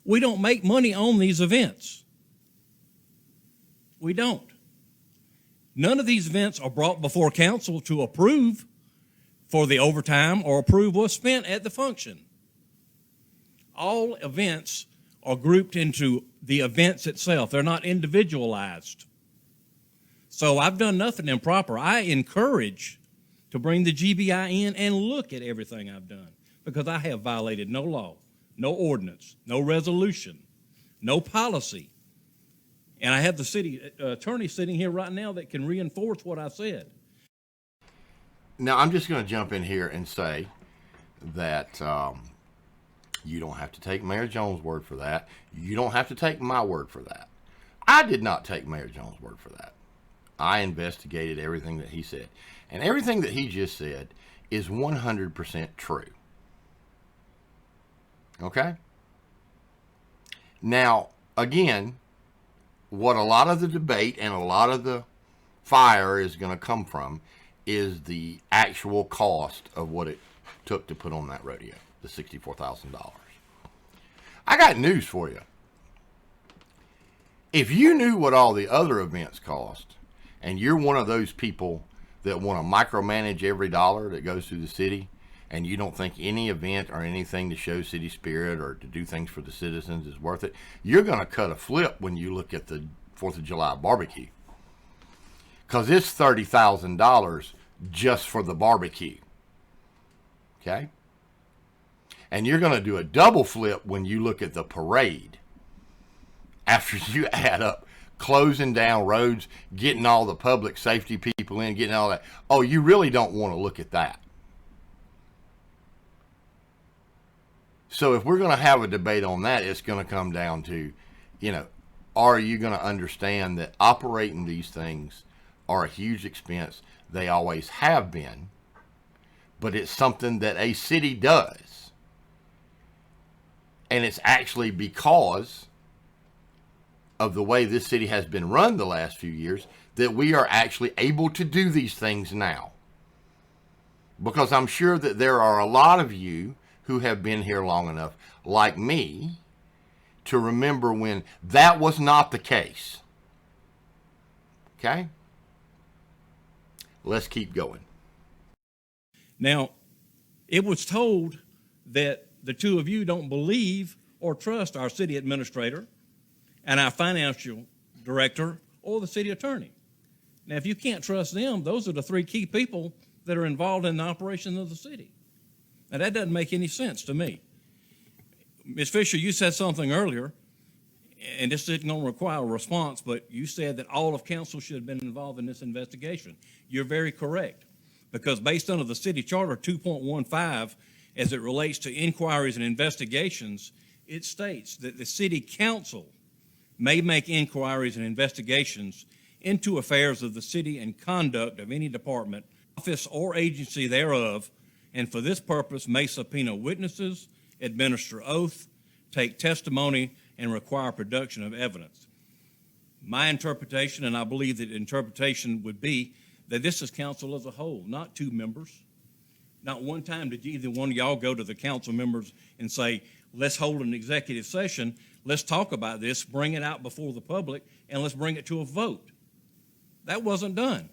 We don't make money on these events. We don't. None of these events are brought before council to approve for the overtime or approve what's spent at the function. All events are grouped into the events itself. They're not individualized. So I've done nothing improper. I encourage to bring the GBI in and look at everything I've done, because I have violated no law, no ordinance, no resolution, no policy. And I have the city attorney sitting here right now that can reinforce what I said. Now, I'm just going to jump in here and say that you don't have to take Mayor Jones' word for that. You don't have to take my word for that. I did not take Mayor Jones' word for that. I investigated everything that he said. And everything that he just said is 100% true. Okay? Now, again, what a lot of the debate and a lot of the fire is going to come from is the actual cost of what it took to put on that rodeo, the $64,000. I got news for you. If you knew what all the other events cost, and you're one of those people that want to micromanage every dollar that goes through the city, and you don't think any event or anything to show city spirit or to do things for the citizens is worth it, you're going to cut a flip when you look at the 4th of July barbecue. Because it's $30,000 just for the barbecue. Okay? And you're going to do a double flip when you look at the parade. After you add up closing down roads, getting all the public safety people in, getting all that. Oh, you really don't want to look at that. So if we're going to have a debate on that, it's going to come down to, are you going to understand that operating these things are a huge expense? They always have been, but it's something that a city does. And it's actually because of the way this city has been run the last few years that we are actually able to do these things now. because I'm sure that there are a lot of you who have been here long enough, like me, to remember when that was not the case. Okay? Let's keep going. Now, it was told that the two of you don't believe or trust our city administrator and our financial director or the city attorney. Now, if you can't trust them, those are the three key people that are involved in the operation of the city. Now, that doesn't make any sense to me. Ms. Fisher, you said something earlier, and this isn't going to require a response, but you said that all of council should have been involved in this investigation. You're very correct, because based on the city charter 2.15, as it relates to inquiries and investigations, it states that the city council may make inquiries and investigations into affairs of the city and conduct of any department, office, or agency thereof, and for this purpose may subpoena witnesses, administer oath, take testimony, and require production of evidence. My interpretation, and I believe that interpretation would be that this is council as a whole, not two members. Not one time did either one of y'all go to the council members and say, let's hold an executive session, let's talk about this, bring it out before the public, and let's bring it to a vote. That wasn't done.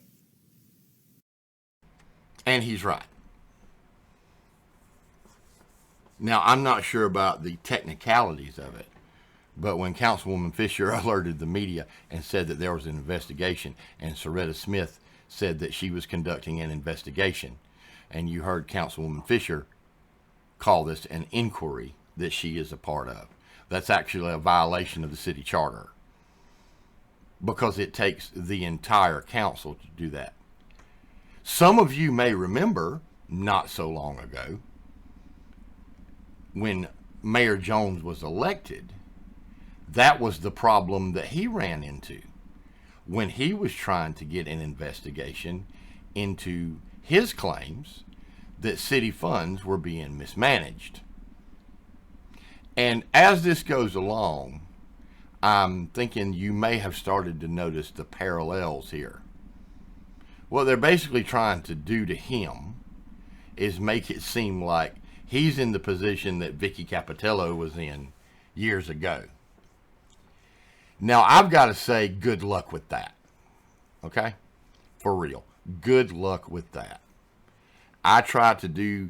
And he's right. Now, I'm not sure about the technicalities of it, but when Councilwoman Fisher alerted the media and said that there was an investigation, and Soretta Smith said that she was conducting an investigation, and you heard Councilwoman Fisher call this an inquiry that she is a part of, that's actually a violation of the city charter, because it takes the entire council to do that. Some of you may remember, not so long ago, when Mayor Jones was elected, that was the problem that he ran into when he was trying to get an investigation into his claims that city funds were being mismanaged. And as this goes along, I'm thinking you may have started to notice the parallels here. What they're basically trying to do to him is make it seem like he's in the position that Vicky Capitello was in years ago. Now, I've got to say good luck with that. Okay? For real. Good luck with that. I try to do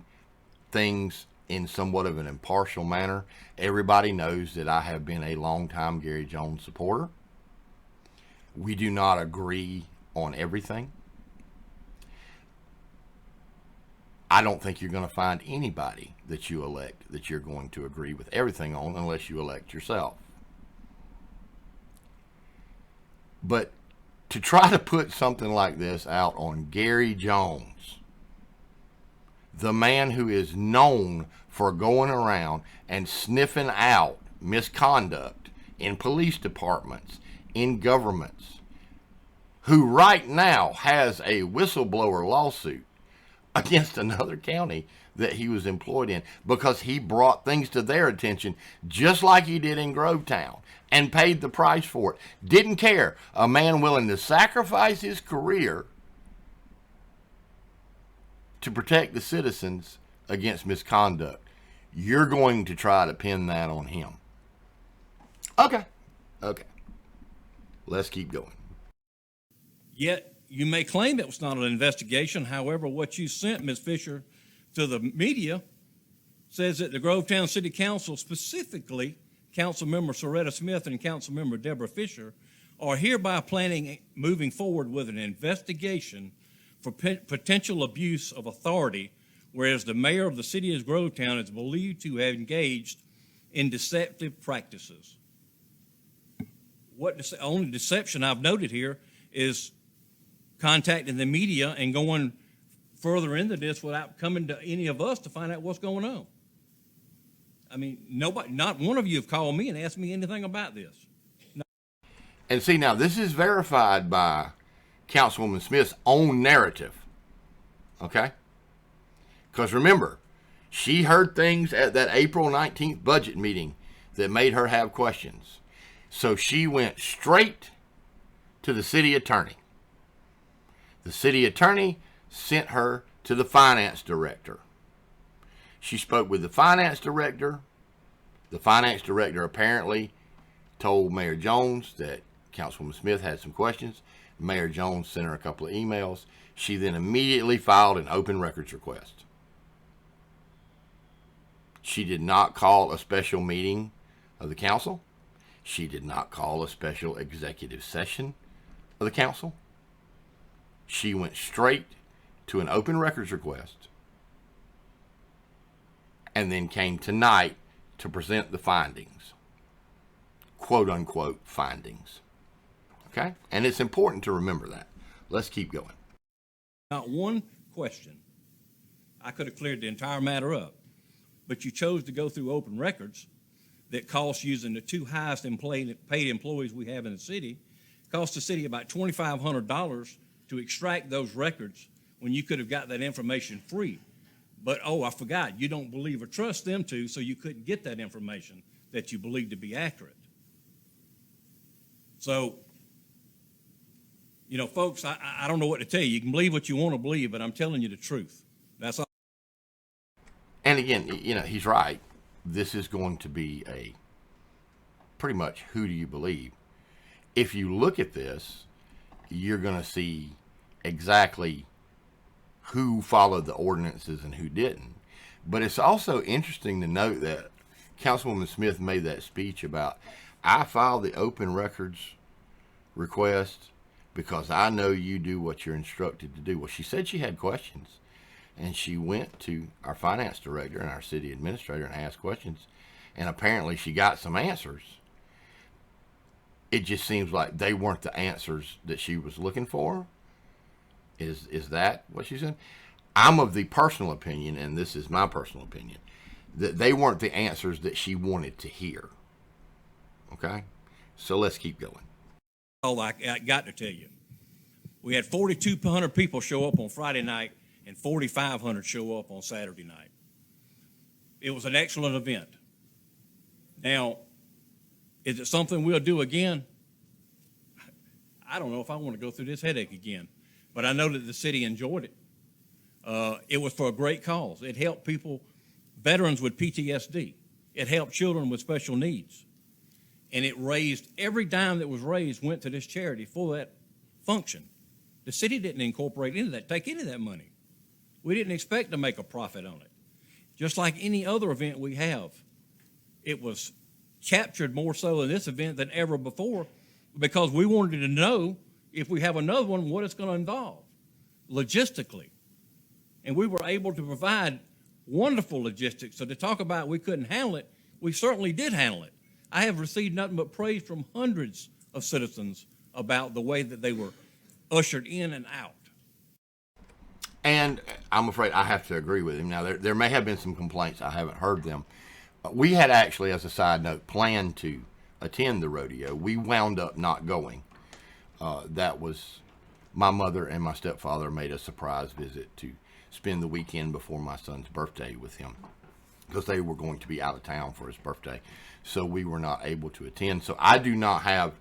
things in somewhat of an impartial manner. Everybody knows that I have been a longtime Gary Jones supporter. We do not agree on everything. I don't think you're going to find anybody that you elect that you're going to agree with everything on unless you elect yourself. But to try to put something like this out on Gary Jones, the man who is known for going around and sniffing out misconduct in police departments, in governments, who right now has a whistleblower lawsuit against another county that he was employed in because he brought things to their attention just like he did in Grovetown and paid the price for it. Didn't care. A man willing to sacrifice his career to protect the citizens against misconduct. You're going to try to pin that on him. Okay. Let's keep going. Yet, you may claim it was not an investigation. However, what you sent, Ms. Fisher, to the media says that the Grovetown City Council, specifically Councilmember Soretta Smith and Councilmember Deborah Fisher, are hereby planning moving forward with an investigation for potential abuse of authority, whereas the mayor of the city of Grovetown is believed to have engaged in deceptive practices. What only deception I've noted here is contacting the media and going further into this without coming to any of us to find out what's going on. I mean, nobody, not one of you have called me and asked me anything about this. No. And see, now this is verified by Councilwoman Smith's own narrative. Okay? Because remember, she heard things at that April 19th budget meeting that made her have questions. So she went straight to the city attorney. The city attorney sent her to the finance director. She spoke with the finance director. The finance director apparently told Mayor Jones that Councilwoman Smith had some questions. Mayor Jones sent her a couple of emails. She then immediately filed an open records request. She did not call a special meeting of the council. She did not call a special executive session of the council. She went straight to an open records request and then came tonight to present the findings, quote unquote findings. Okay? And it's important to remember that. Let's keep going. Not one question. I could have cleared the entire matter up, but you chose to go through open records that cost, using the two highest paid employees we have in the city, cost the city about $2,500 to extract those records when you could have got that information free. But, oh, I forgot, you don't believe or trust them to, so you couldn't get that information that you believe to be accurate. So, you know, folks, I don't know what to tell you. You can believe what you want to believe, but I'm telling you the truth. That's all. And again, you know, he's right. This is going to be a pretty much who do you believe. If you look at this, you're going to see exactly who followed the ordinances and who didn't. But it's also interesting to note that Councilwoman Smith made that speech about, I filed the open records request because I know you do what you're instructed to do. Well, she said she had questions, and she went to our finance director and our city administrator and asked questions, and apparently she got some answers. It just seems like they weren't the answers that she was looking for. Is that what she said? I'm of the personal opinion, and this is my personal opinion, that they weren't the answers that she wanted to hear. Okay? So let's keep going. All I got to tell you. We had 4,200 people show up on Friday night and 4,500 show up on Saturday night. It was an excellent event. Now, is it something we'll do again? I don't know if I want to go through this headache again, but I know that the city enjoyed it. It was for a great cause. It helped people, veterans with PTSD. It helped children with special needs. And it raised, every dime that was raised went to this charity for that function. The city didn't incorporate any of that, take any of that money. We didn't expect to make a profit on it. Just like any other event we have, it was captured more so in this event than ever before because we wanted to know if we have another one, what it's going to involve logistically. And we were able to provide wonderful logistics. So to talk about we couldn't handle it, we certainly did handle it. I have received nothing but praise from hundreds of citizens about the way that they were ushered in and out. And I'm afraid I have to agree with him. Now, there may have been some complaints. I haven't heard them. We had actually, as a side note, planned to attend the rodeo. We wound up not going. That was my mother and my stepfather made a surprise visit to spend the weekend before my son's birthday with him because they were going to be out of town for his birthday. So we were not able to attend. So I do not have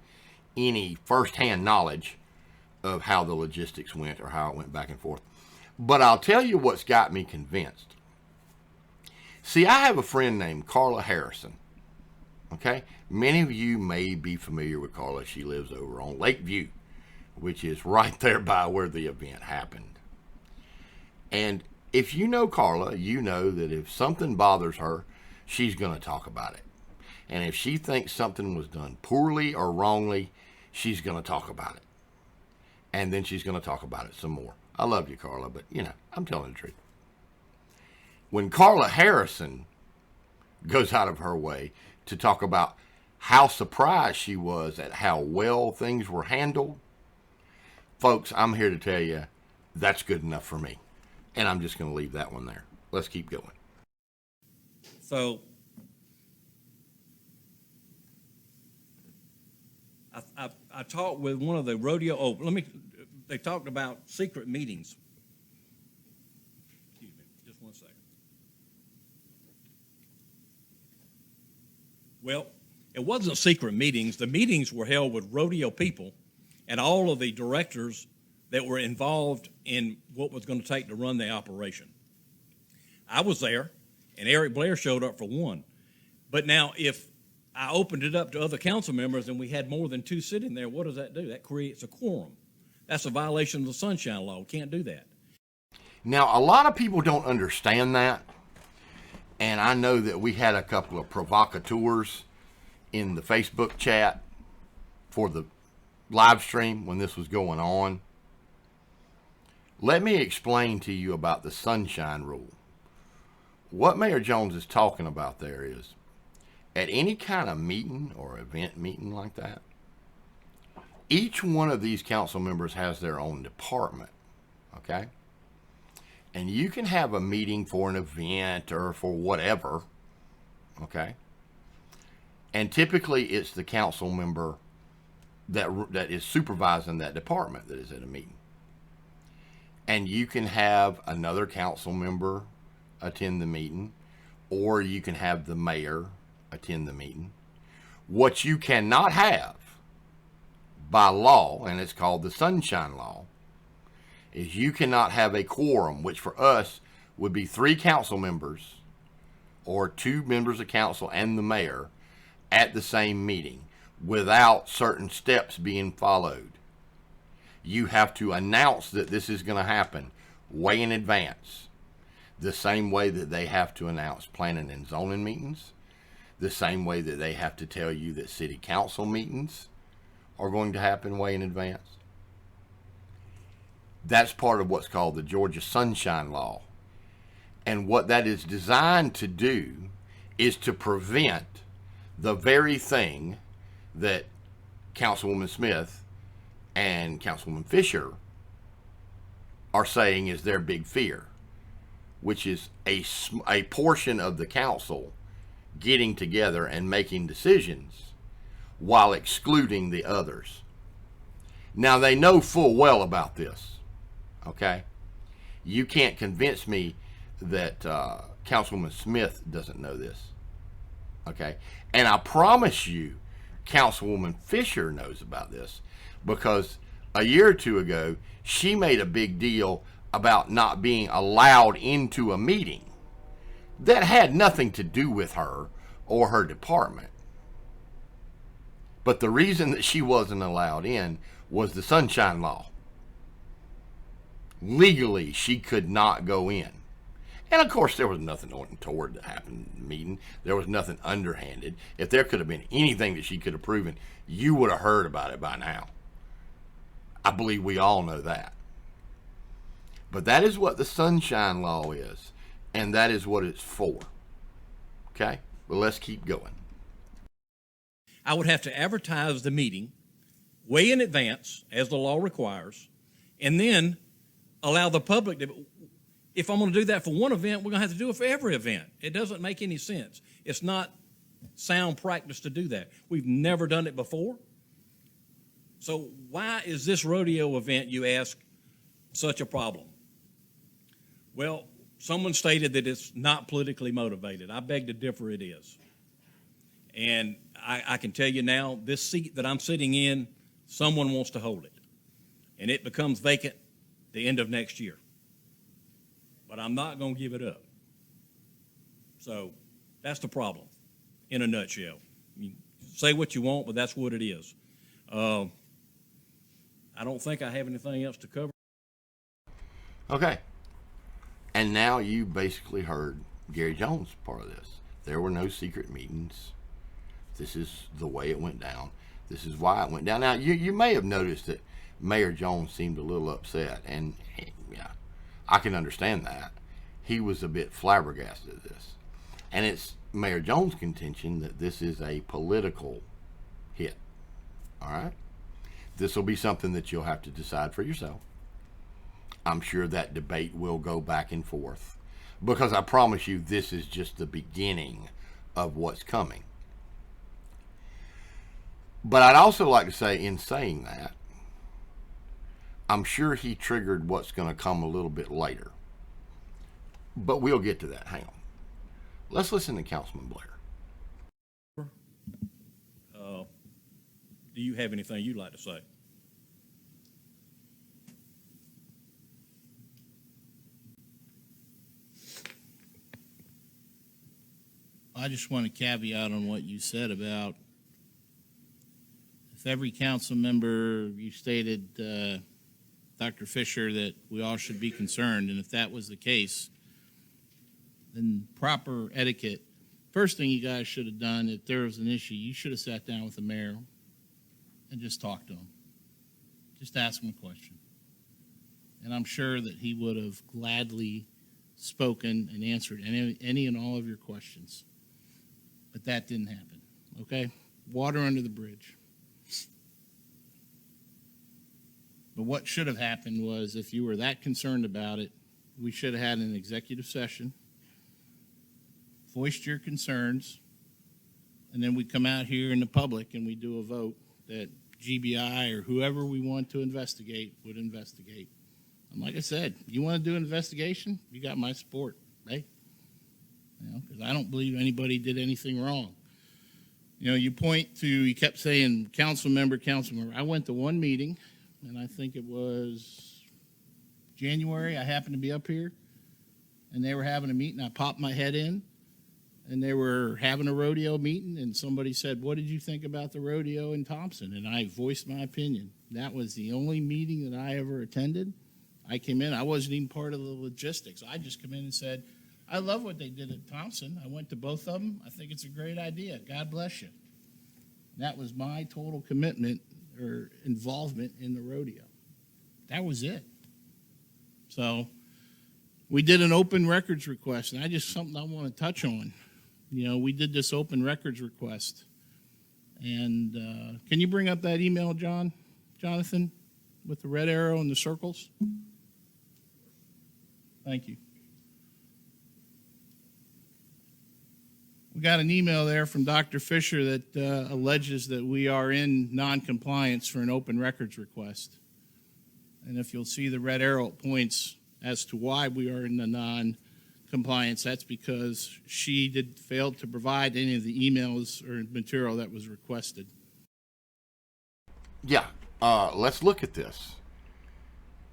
any firsthand knowledge of how the logistics went or how it went back and forth. But I'll tell you what's got me convinced. See, I have a friend named Carla Harrison. Okay? Many of you may be familiar with Carla. She lives over on Lakeview, which is right there by where the event happened. And if you know Carla, you know that if something bothers her, she's going to talk about it. And if she thinks something was done poorly or wrongly, she's going to talk about it. And then she's going to talk about it some more. I love you, Carla, but, you know, I'm telling the truth. When Carla Harrison goes out of her way to talk about how surprised she was at how well things were handled, folks, I'm here to tell you that's good enough for me. And I'm just going to leave that one there. Let's keep going. So I talked with one of the rodeo, they talked about secret meetings. Excuse me, just one second. Well, it wasn't secret meetings. The meetings were held with rodeo people and all of the directors that were involved in what was going to take to run the operation. I was there, and Eric Blair showed up for one. But now, if I opened it up to other council members and we had more than two sitting there, what does that do? That creates a quorum. That's a violation of the Sunshine Law. We can't do that. Now, a lot of people don't understand that, and I know that we had a couple of provocateurs in the Facebook chat for the live stream when this was going on. Let me explain to you about the Sunshine Rule. What Mayor Jones is talking about there is, at any kind of meeting or event meeting like that, each one of these council members has their own department, okay? And you can have a meeting for an event or for whatever, okay? And typically it's the council member that is supervising that department that is at a meeting. And you can have another council member attend the meeting, or you can have the mayor attend the meeting. What you cannot have by law, and it's called the Sunshine Law, is you cannot have a quorum, which for us would be 3 council members or 2 members of council and the mayor at the same meeting without certain steps being followed. You have to announce that this is going to happen way in advance, the same way that they have to announce planning and zoning meetings, the same way that they have to tell you that city council meetings are going to happen way in advance. That's part of what's called the Georgia Sunshine Law. And what that is designed to do is to prevent the very thing that Councilwoman Smith and Councilwoman Fisher are saying is their big fear, which is a portion of the council getting together and making decisions while excluding the others. Now, they know full well about this, okay? You can't convince me that Councilwoman Smith doesn't know this, okay? And I promise you, Councilwoman Fisher knows about this, because a year or two ago, she made a big deal about not being allowed into a meeting that had nothing to do with her or her department. But the reason that she wasn't allowed in was the Sunshine Law. Legally, she could not go in. And of course, there was nothing untoward that happened in the meeting. There was nothing underhanded. If there could have been anything that she could have proven, you would have heard about it by now. I believe we all know that. But that is what the Sunshine Law is, and that is what it's for. Okay? But let's keep going. I would have to advertise the meeting way in advance, as the law requires, and then allow the public to. If I'm going to do that for one event, we're going to have to do it for every event. It doesn't make any sense. It's not sound practice to do that. We've never done it before. So why is this rodeo event, you ask, such a problem? Well, someone stated that it's not politically motivated. I beg to differ, it is. And I can tell you now, this seat that I'm sitting in, someone wants to hold it. And it becomes vacant the end of next year. But I'm not going to give it up. So that's the problem in a nutshell. You say what you want, but that's what it is. I don't think I have anything else to cover. Okay. And now you basically heard Gary Jones' part of this. There were no secret meetings. This is the way it went down. This is why it went down. Now, you may have noticed that Mayor Jones seemed a little upset, and yeah, I can understand that. He was a bit flabbergasted at this. And it's Mayor Jones' contention that this is a political hit. All right? This will be something that you'll have to decide for yourself. I'm sure that debate will go back and forth, because I promise you this is just the beginning of what's coming. But I'd also like to say, in saying that, I'm sure he triggered what's going to come a little bit later. But we'll get to that. Hang on. Let's listen to Councilman Blair. Do you have anything you'd like to say? I just want to caveat on what you said about if every council member, you stated, Dr. Fisher, that we all should be concerned, and if that was the case, then proper etiquette, first thing you guys should have done, if there was an issue, you should have sat down with the mayor and just talked to him. Just ask him a question. And I'm sure that he would have gladly spoken and answered any and all of your questions. But that didn't happen, okay? Water under the bridge. But what should have happened was, if you were that concerned about it, we should have had an executive session, voiced your concerns, and then we come out here in the public and we do a vote that GBI or whoever we want to investigate would investigate. And like I said, you want to do an investigation, you got my support, right? You know, because I don't believe anybody did anything wrong. You know, you kept saying council member. I went to one meeting, and I think it was January. I happened to be up here, and they were having a meeting. I popped my head in, and they were having a rodeo meeting, and somebody said, "What did you think about the rodeo in Thompson?" And I voiced my opinion. That was the only meeting that I ever attended. I came in. I wasn't even part of the logistics. I just come in and said, I love what they did at Thompson. I went to both of them. I think it's a great idea. God bless you. That was my total commitment or involvement in the rodeo. That was it. So we did an open records request, and something I want to touch on. You know, we did this open records request. And can you bring up that email, Jonathan, with the red arrow and the circles? Thank you. We got an email there from Dr. Fisher that alleges that we are in non-compliance for an open records request. And if you'll see the red arrow, it points as to why we are in the non-compliance. That's because she failed to provide any of the emails or material that was requested. Yeah, let's look at this,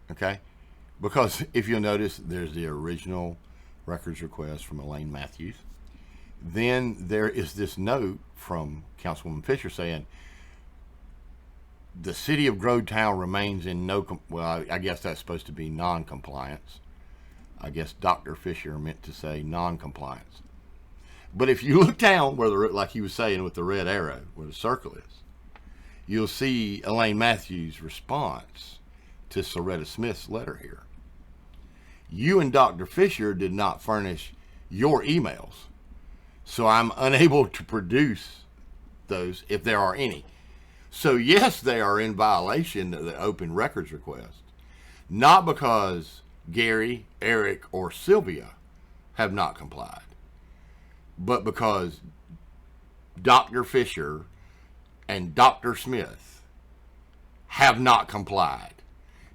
okay? Because if you'll notice, there's the original records request from Elaine Matthews. Then there is this note from Councilwoman Fisher saying, the city of Grodetown remains in I guess that's supposed to be non-compliance. I guess Dr. Fisher meant to say non-compliance. But if you look down where like he was saying with the red arrow, where the circle is, you'll see Elaine Matthews' response to Soretta Smith's letter here. You and Dr. Fisher did not furnish your emails, so I'm unable to produce those if there are any. So yes, they are in violation of the open records request, not because Gary, Eric, or Sylvia have not complied, but because Dr. Fisher and Dr. Smith have not complied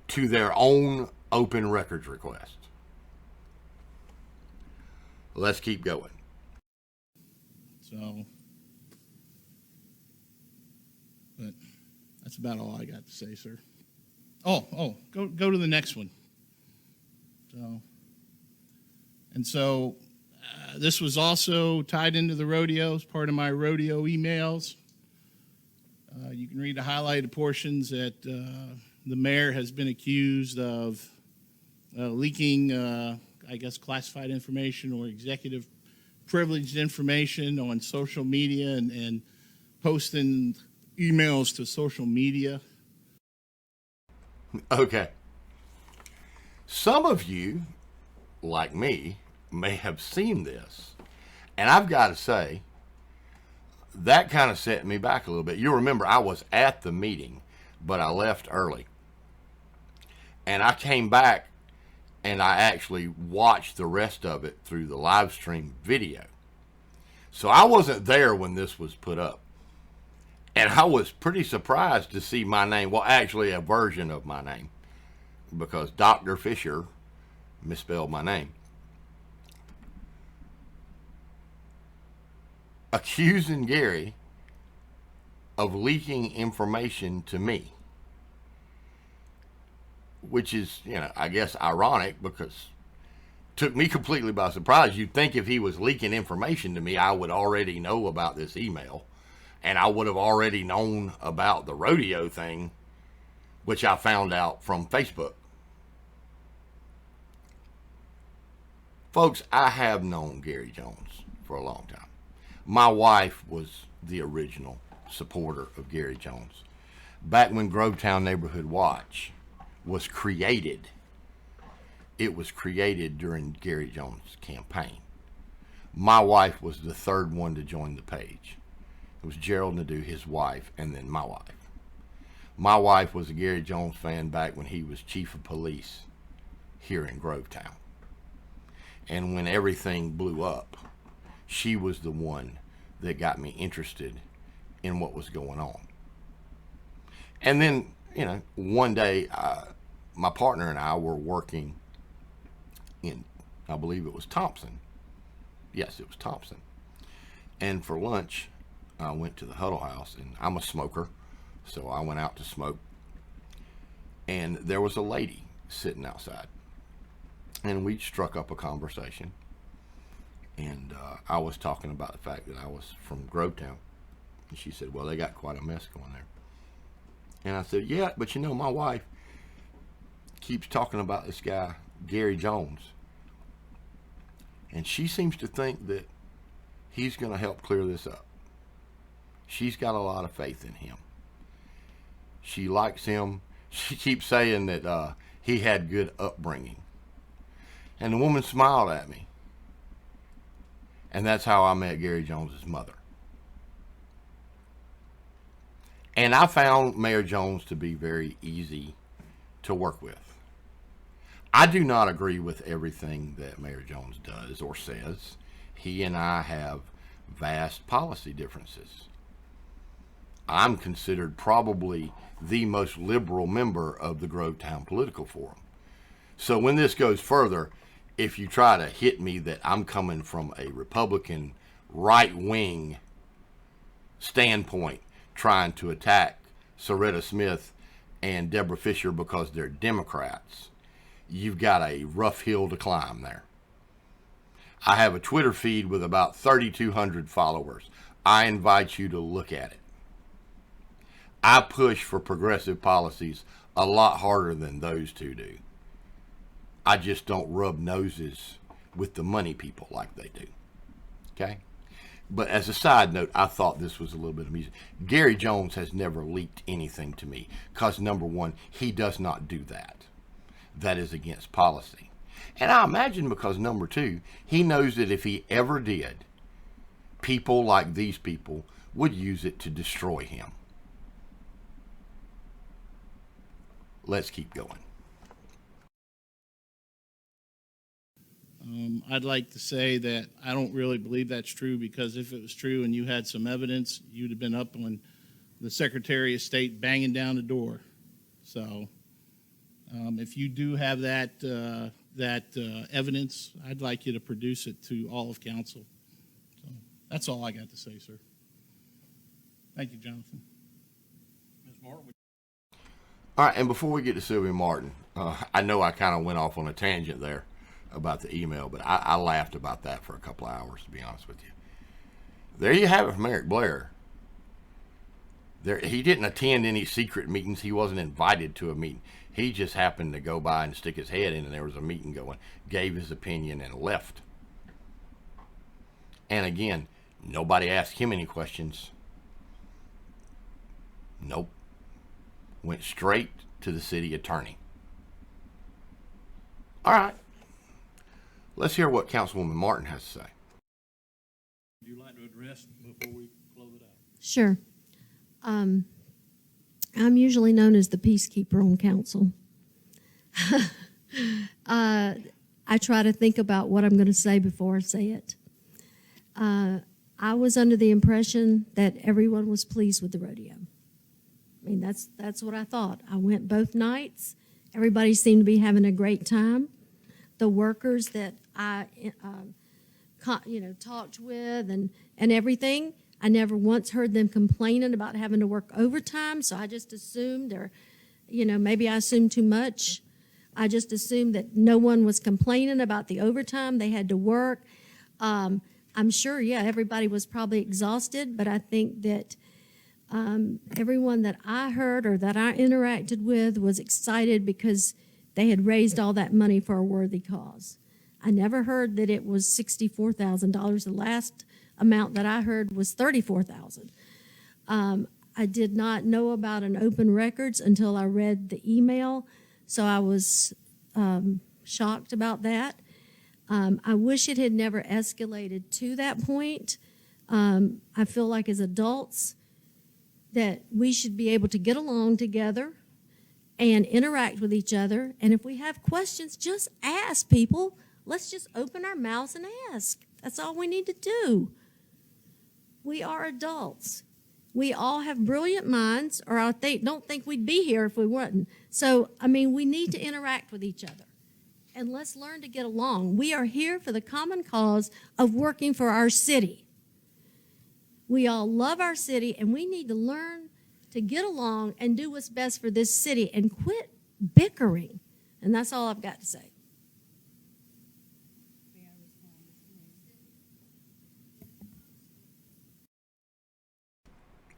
to their own open records request. Let's keep going. So, but that's about all I got to say, sir. Go to the next one. So, this was also tied into the rodeo as part of my rodeo emails. You can read the highlighted portions that the mayor has been accused of leaking, I guess, classified information or executive privileged information on social media and posting emails to social media. Okay. Some of you, like me, may have seen this. And I've got to say, that kind of set me back a little bit. You'll remember I was at the meeting, but I left early. And I came back and I actually watched the rest of it through the live stream video. So I wasn't there when this was put up. And I was pretty surprised to see my name, well, actually a version of my name, because Dr. Fisher misspelled my name, accusing Gary of leaking information to me, which is, I guess ironic, because took me completely by surprise. You'd think if he was leaking information to me, I would already know about this email, and I would have already known about the rodeo thing, which I found out from Facebook. Folks, I have known Gary Jones for a long time. My wife was the original supporter of Gary Jones. Back when Grovetown Neighborhood Watch was created, it was created during Gary Jones' campaign. My wife was the third one to join the page. It was Gerald Nadeau, his wife, and then my wife. My wife was a Gary Jones fan back when he was chief of police here in Grovetown. And when everything blew up, she was the one that got me interested in what was going on. And then, one day, my partner and I were working in, I believe it was Thompson. Yes, it was Thompson. And for lunch, I went to the Huddle House, and I'm a smoker, so I went out to smoke. And there was a lady sitting outside. And we struck up a conversation. And I was talking about the fact that I was from Grovetown. And she said, well, they got quite a mess going there. And I said, yeah, but my wife keeps talking about this guy, Gary Jones. And she seems to think that he's going to help clear this up. She's got a lot of faith in him. She likes him. She keeps saying that he had good upbringing. And the woman smiled at me. And that's how I met Gary Jones's mother. And I found Mayor Jones to be very easy to work with. I do not agree with everything that Mayor Jones does or says. He and I have vast policy differences. I'm considered probably the most liberal member of the Grovetown Political Forum. So when this goes further, if you try to hit me that I'm coming from a Republican right-wing standpoint trying to attack Soretta Smith and Deborah Fisher because they're Democrats, you've got a rough hill to climb there. I have a Twitter feed with about 3,200 followers. I invite you to look at it. I push for progressive policies a lot harder than those two do. I just don't rub noses with the money people like they do. Okay? But as a side note, I thought this was a little bit amusing. Gary Jones has never leaked anything to me because, number one, he does not do that. That is against policy. And I imagine because, number two, he knows that if he ever did, people like these people would use it to destroy him. Let's keep going. I'd like to say that I don't really believe that's true, because if it was true and you had some evidence, you'd have been up on the Secretary of State banging down the door. So if you do have that evidence, I'd like you to produce it to all of council. So that's all I got to say, sir. Thank you, Jonathan. Ms. Martin. All right, and before we get to Sylvia Martin, I know I kind of went off on a tangent there about the email, but I laughed about that for a couple of hours, to be honest with you. There you have it from Eric Blair. He didn't attend any secret meetings. He wasn't invited to a meeting. He just happened to go by and stick his head in, and there was a meeting going, gave his opinion, and left. And again, nobody asked him any questions. Nope. Went straight to the city attorney. All right. Let's hear what Councilwoman Martin has to say. Would you like to address before we close it out? Sure. I'm usually known as the peacekeeper on council. I try to think about what I'm going to say before I say it. I was under the impression that everyone was pleased with the rodeo. I mean, that's what I thought. I went both nights. Everybody seemed to be having a great time. The workers that I, talked with and everything, I never once heard them complaining about having to work overtime. So I just assumed, or, maybe I assumed too much. I just assumed that no one was complaining about the overtime they had to work. I'm sure, yeah, everybody was probably exhausted, but I think that everyone that I heard or that I interacted with was excited because they had raised all that money for a worthy cause. I never heard that it was $64,000. The last amount that I heard was $34,000. I did not know about an open records until I read the email, so I was shocked about that. I wish it had never escalated to that point. I feel like as adults that we should be able to get along together and interact with each other. And if we have questions, just ask people. Let's just open our mouths and ask. That's all we need to do. We are adults. We all have brilliant minds, or I don't think we'd be here if we weren't. So, I mean, we need to interact with each other. And let's learn to get along. We are here for the common cause of working for our city. We all love our city, and we need to learn to get along and do what's best for this city and quit bickering. And that's all I've got to say.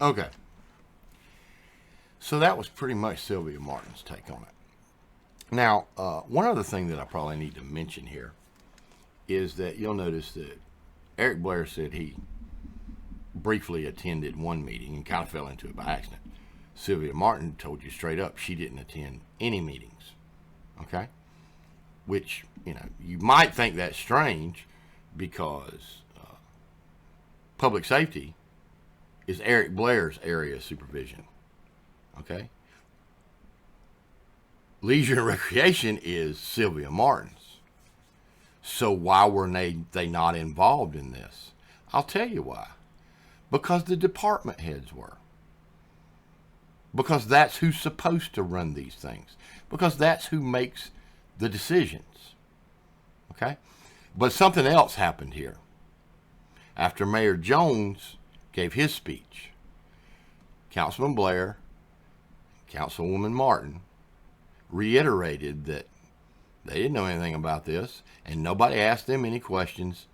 Okay. So that was pretty much Sylvia Martin's take on it. Now, one other thing that I probably need to mention here is that you'll notice that Eric Blair said he briefly attended one meeting and kind of fell into it by accident. Sylvia Martin told you straight up she didn't attend any meetings. Okay? Which, you might think that's strange because public safety is Eric Blair's area of supervision. Okay? Leisure and recreation is Sylvia Martin's. So why were they not involved in this? I'll tell you why. Because the department heads were. Because that's who's supposed to run these things. Because that's who makes the decisions. Okay? But something else happened here. After Mayor Jones gave his speech, Councilman Blair, Councilwoman Martin reiterated that they didn't know anything about this and nobody asked them any questions.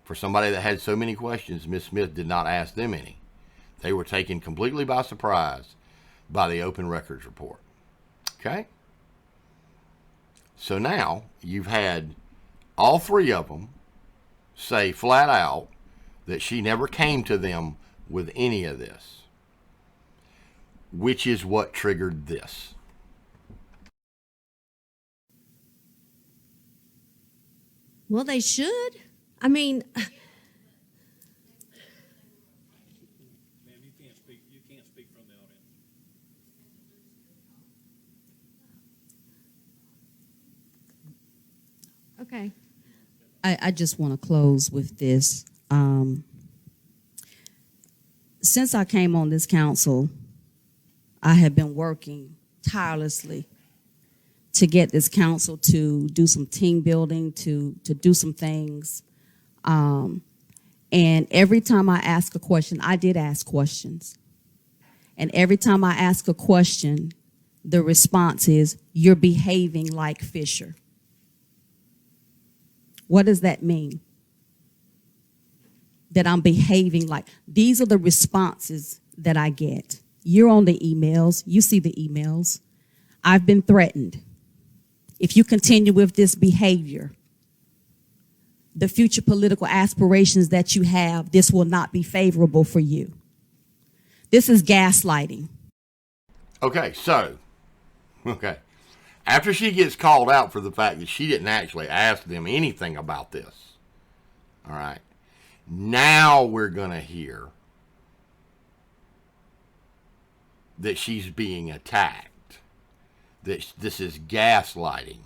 For somebody that had so many questions, Ms. Smith did not ask them any. They were taken completely by surprise by the open records report. Okay? So now you've had all three of them say flat out that she never came to them with any of this, which is what triggered this. Well, they should. I mean, Ma'am, you can't speak from the audience. okay. I just want to close with this. Since I came on this council, I have been working tirelessly to get this council to do some team building, to do some things. And every time I ask a question, I did ask questions. And every time I ask a question, the response is, "You're behaving like Fisher." What does that mean? That I'm behaving like. These are the responses that I get. You're on the emails. You see the emails. I've been threatened. If you continue with this behavior, the future political aspirations that you have, this will not be favorable for you. This is gaslighting. Okay, so, after she gets called out for the fact that she didn't actually ask them anything about this, all right, now we're going to hear that she's being attacked, that this is gaslighting,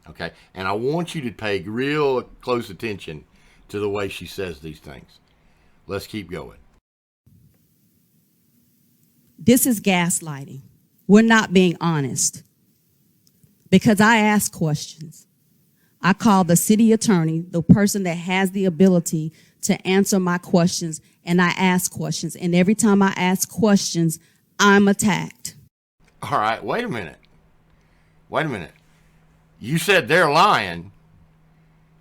okay? And I want you to pay real close attention to the way she says these things. Let's keep going. This is gaslighting. We're not being honest. Because I ask questions. I call the city attorney, the person that has the ability to answer my questions, and I ask questions. And every time I ask questions, I'm attacked. All right, wait a minute. wait a minute. You said they're lying,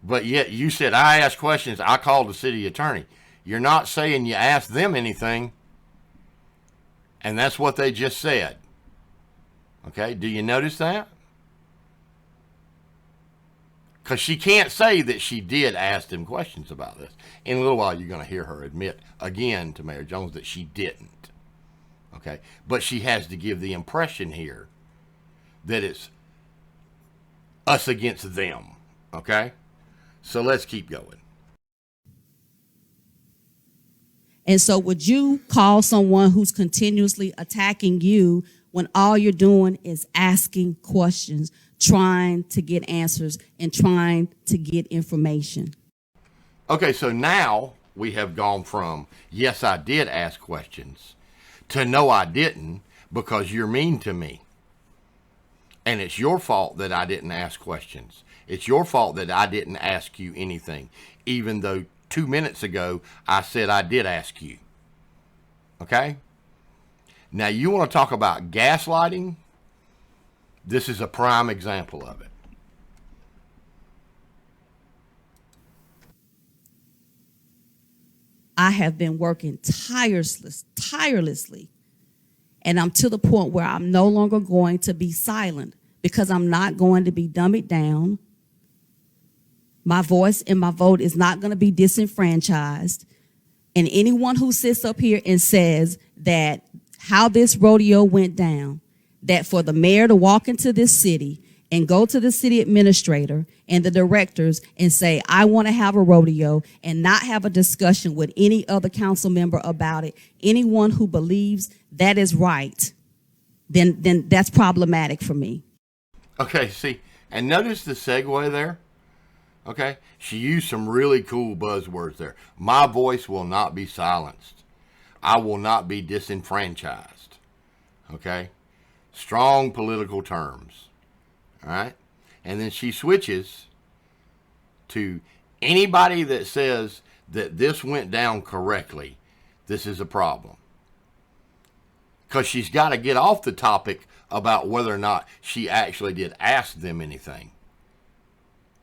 but yet you said I asked questions. I called the city attorney. You're not saying you asked them anything, and that's what they just said. Okay, do you notice that? Because she can't say that she did ask them questions about this. In a little while, you're going to hear her admit again to Mayor Jones that she didn't. Okay, but she has to give the impression here that it's us against them. Okay, so let's keep going. And so would you call someone who's continuously attacking you when all you're doing is asking questions, trying to get answers, and trying to get information? Okay, so now we have gone from, yes, I did ask questions, to no, I didn't, because you're mean to me. And it's your fault that I didn't ask questions. It's your fault that I didn't ask you anything, even though 2 minutes ago I said I did ask you. Okay? Now, you want to talk about gaslighting? This is a prime example of it. I have been working tirelessly, and I'm to the point where I'm no longer going to be silent because I'm not going to be dummied down. My voice and my vote is not going to be disenfranchised. And anyone who sits up here and says that how this rodeo went down, that for the mayor to walk into this city and go to the city administrator and the directors and say, I want to have a rodeo, and not have a discussion with any other council member about it, anyone who believes that is right, then that's problematic for me. Okay, see, and notice the segue there. Okay, she used some really cool buzzwords there. My voice will not be silenced. I will not be disenfranchised. Okay, strong political terms. All right, and then she switches to anybody that says that this went down correctly, this is a problem. Because she's got to get off the topic about whether or not she actually did ask them anything.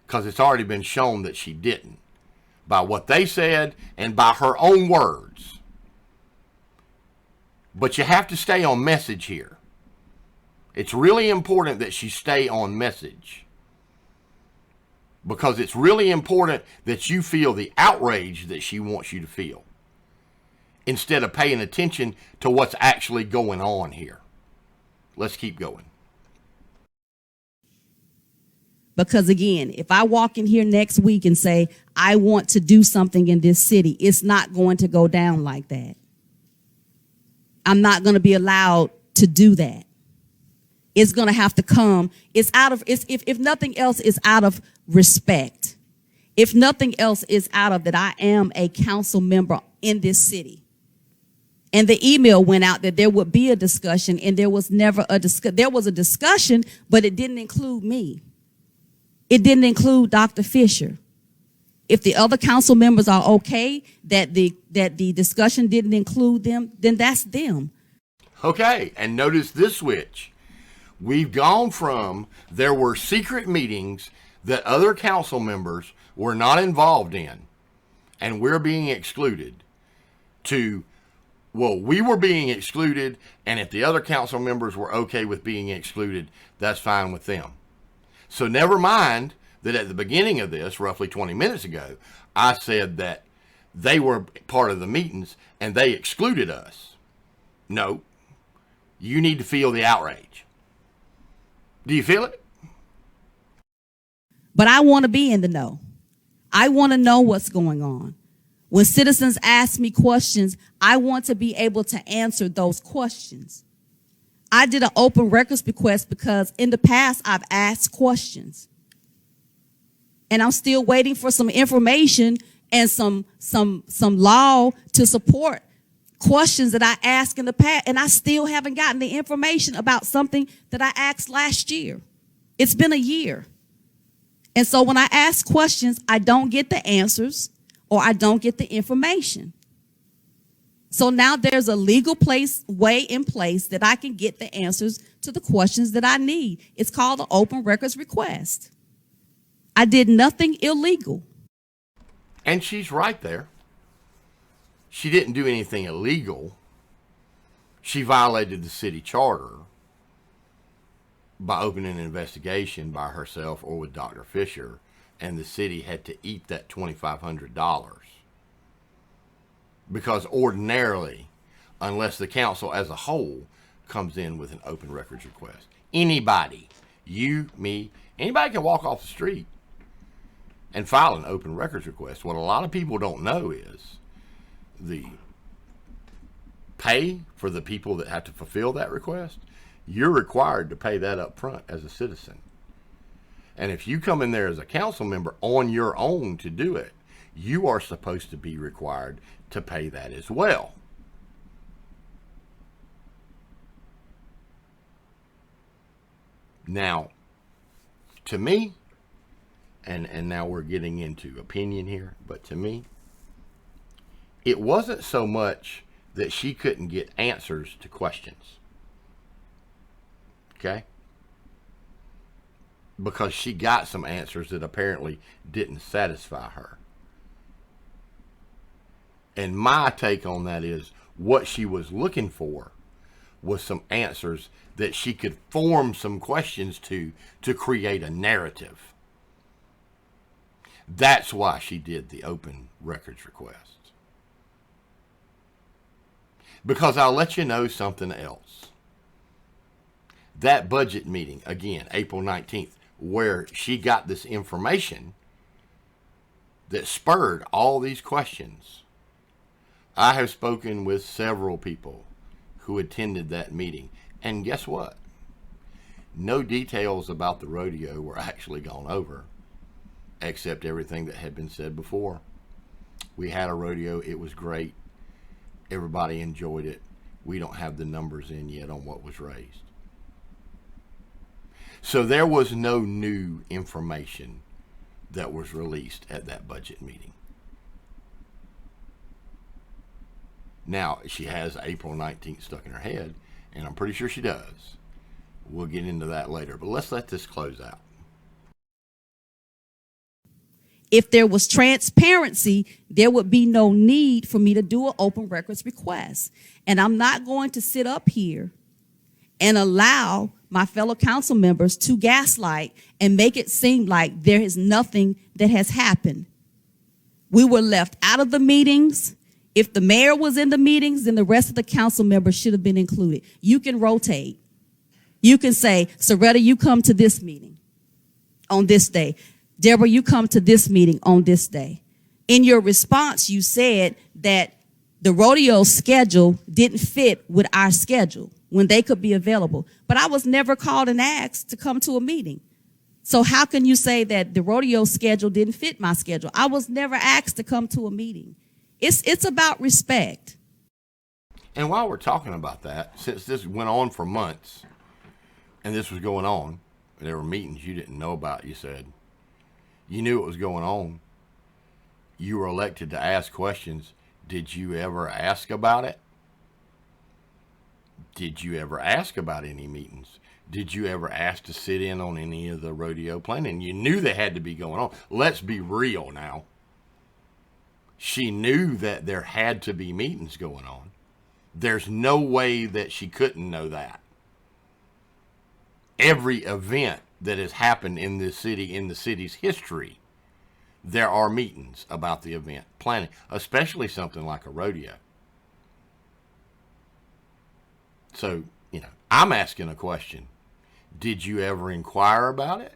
Because it's already been shown that she didn't, by what they said and by her own words. But you have to stay on message here. It's really important that she stay on message, because it's really important that you feel the outrage that she wants you to feel, instead of paying attention to what's actually going on here. Let's keep going. Because again, if I walk in here next week and say, I want to do something in this city, it's not going to go down like that. I'm not going to be allowed to do that. It's going to have to come. It's out of, if nothing else, is out of respect. If nothing else, is out of that I am a council member in this city. And the email went out that there would be a discussion, and there was never a discussion. There was a discussion, but it didn't include me. It didn't include Dr. Fisher. If the other council members are okay that the discussion didn't include them, then that's them. Okay, and notice this switch. We've gone from there were secret meetings that other council members were not involved in, and we're being excluded, to, well, we were being excluded, and if the other council members were okay with being excluded, that's fine with them. So never mind that at the beginning of this, roughly 20 minutes ago, I said that they were part of the meetings and they excluded us. No, you need to feel the outrage. Do you feel it? But I want to be in the know. I want to know what's going on. When citizens ask me questions, I want to be able to answer those questions. I did an open records request because in the past I've asked questions. And I'm still waiting for some information and some law to support questions that I asked in the past, and I still haven't gotten the information about something that I asked last year. It's been a year. And so when I ask questions, I don't get the answers or I don't get the information. So now there's a legal way in place that I can get the answers to the questions that I need. It's called an open records request. I did nothing illegal. And she's right there. She didn't do anything illegal. She violated the city charter by opening an investigation by herself or with Dr. Fisher, and the city had to eat that $2,500. Because ordinarily, unless the council as a whole comes in with an open records request, anybody, you, me, anybody can walk off the street and file an open records request. What a lot of people don't know is the pay for the people that have to fulfill that request. You're required to pay that up front as a citizen. And if you come in there as a council member on your own to do it, you are supposed to be required to pay that as well. Now, to me, and now we're getting into opinion here, but to me, it wasn't so much that she couldn't get answers to questions. Okay? Because she got some answers that apparently didn't satisfy her. And my take on that is what she was looking for was some answers that she could form some questions to create a narrative. That's why she did the open records request. Because I'll let you know something else. That budget meeting, again, April 19th, where she got this information that spurred all these questions. I have spoken with several people who attended that meeting. And guess what? No details about the rodeo were actually gone over, except everything that had been said before. We had a rodeo. It was great. Everybody enjoyed it. We don't have the numbers in yet on what was raised. So there was no new information that was released at that budget meeting. Now, she has April 19th stuck in her head, and I'm pretty sure she does. We'll get into that later, but let's let this close out. If there was transparency, there would be no need for me to do an open records request. And I'm not going to sit up here and allow my fellow council members to gaslight and make it seem like there is nothing that has happened. We were left out of the meetings. If the mayor was in the meetings, then the rest of the council members should have been included. You can rotate. You can say, Soretta, you come to this meeting on this day. Deborah, you come to this meeting on this day. In your response, you said that the rodeo schedule didn't fit with our schedule when they could be available. But I was never called and asked to come to a meeting. So how can you say that the rodeo schedule didn't fit my schedule? I was never asked to come to a meeting. It's about respect. And while we're talking about that, since this went on for months, and this was going on, and there were meetings you didn't know about, you said, you knew it was going on. You were elected to ask questions. Did you ever ask about it? Did you ever ask about any meetings? Did you ever ask to sit in on any of the rodeo planning? You knew they had to be going on. Let's be real now. She knew that there had to be meetings going on. There's no way that she couldn't know that. Every event that has happened in this city, in the city's history, there are meetings about the event planning, especially something like a rodeo. So, I'm asking a question. Did you ever inquire about it?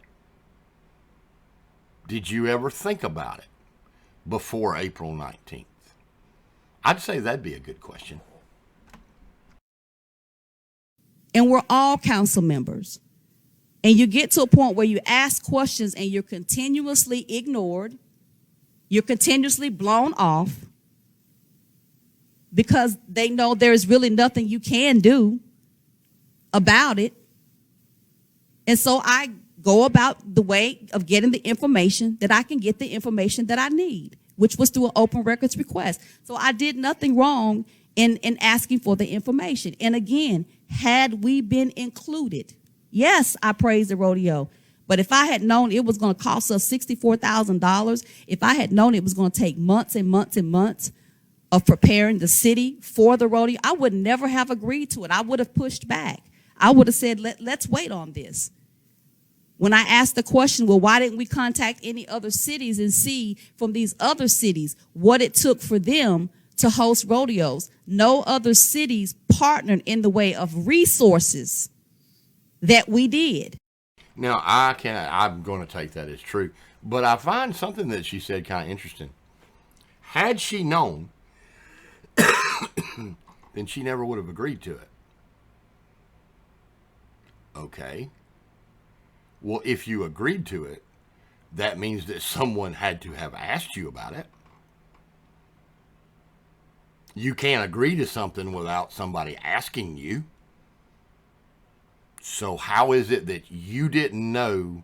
Did you ever think about it before April 19th? I'd say that'd be a good question. And we're all council members. And you get to a point where you ask questions and you're continuously ignored. You're continuously blown off because they know there is really nothing you can do about it. And so I go about the way of getting the information that I can get the information that I need, which was through an open records request. So I did nothing wrong in asking for the information. And again, had we been included. Yes, I praise the rodeo. But if I had known it was going to cost us $64,000, if I had known it was going to take months and months and months of preparing the city for the rodeo, I would never have agreed to it. I would have pushed back. I would have said, let's wait on this. When I asked the question, well, why didn't we contact any other cities and see from these other cities what it took for them to host rodeos? No other cities partnered in the way of resources that we did. Now, I'm going to take that as true. But I find something that she said kind of interesting. Had she known, then she never would have agreed to it. Okay. Well, if you agreed to it, that means that someone had to have asked you about it. You can't agree to something without somebody asking you. So how is it that you didn't know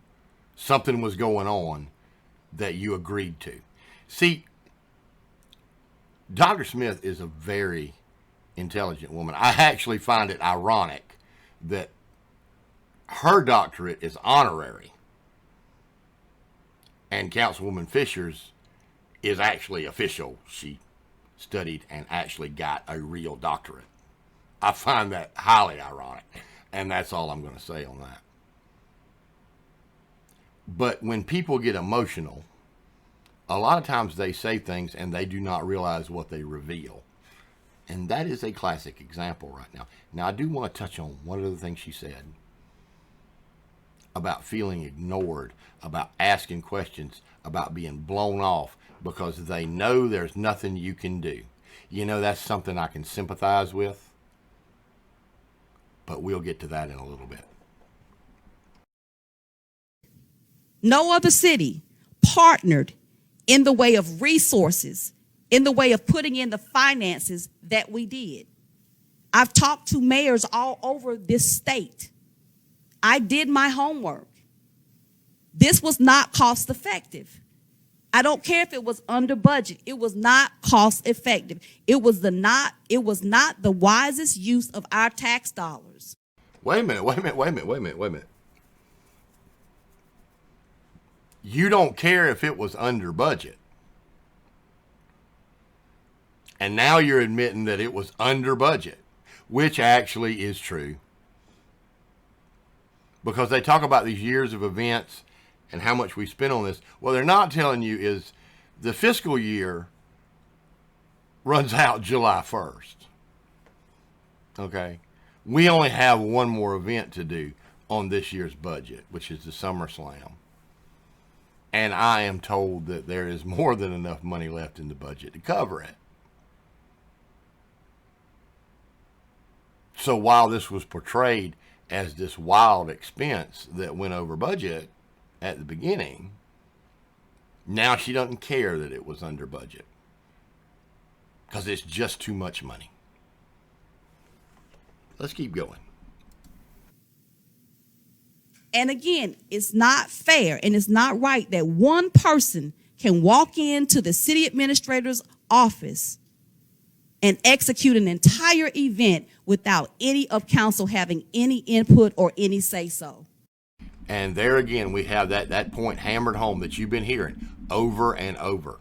something was going on that you agreed to? See, Dr. Smith is a very intelligent woman. I actually find it ironic that her doctorate is honorary and Councilwoman Fisher's is actually official. She studied and actually got a real doctorate. I find that highly ironic, and that's all I'm going to say on that. But when people get emotional, a lot of times they say things and they do not realize what they reveal. And that is a classic example right now. Now, I do want to touch on one of the things she said about feeling ignored, about asking questions, about being blown off because they know there's nothing you can do. You know, that's something I can sympathize with, but we'll get to that in a little bit. No other city partnered in the way of resources, in the way of putting in the finances that we did. I've talked to mayors all over this state. I did my homework. This was not cost effective. I don't care if it was under budget. It was not cost effective. It was not the wisest use of our tax dollars. Wait a minute. You don't care if it was under budget. And now you're admitting that it was under budget, which actually is true. Because they talk about these years of events and how much we spent on this. What they're not telling you is the fiscal year runs out July 1st. Okay? We only have one more event to do on this year's budget, which is the SummerSlam. And I am told that there is more than enough money left in the budget to cover it. So while this was portrayed as this wild expense that went over budget at the beginning, now she doesn't care that it was under budget because it's just too much money. Let's keep going. And again, it's not fair and it's not right that one person can walk into the city administrator's office and execute an entire event without any of council having any input or any say-so. And there again, we have that point hammered home that you've been hearing over and over.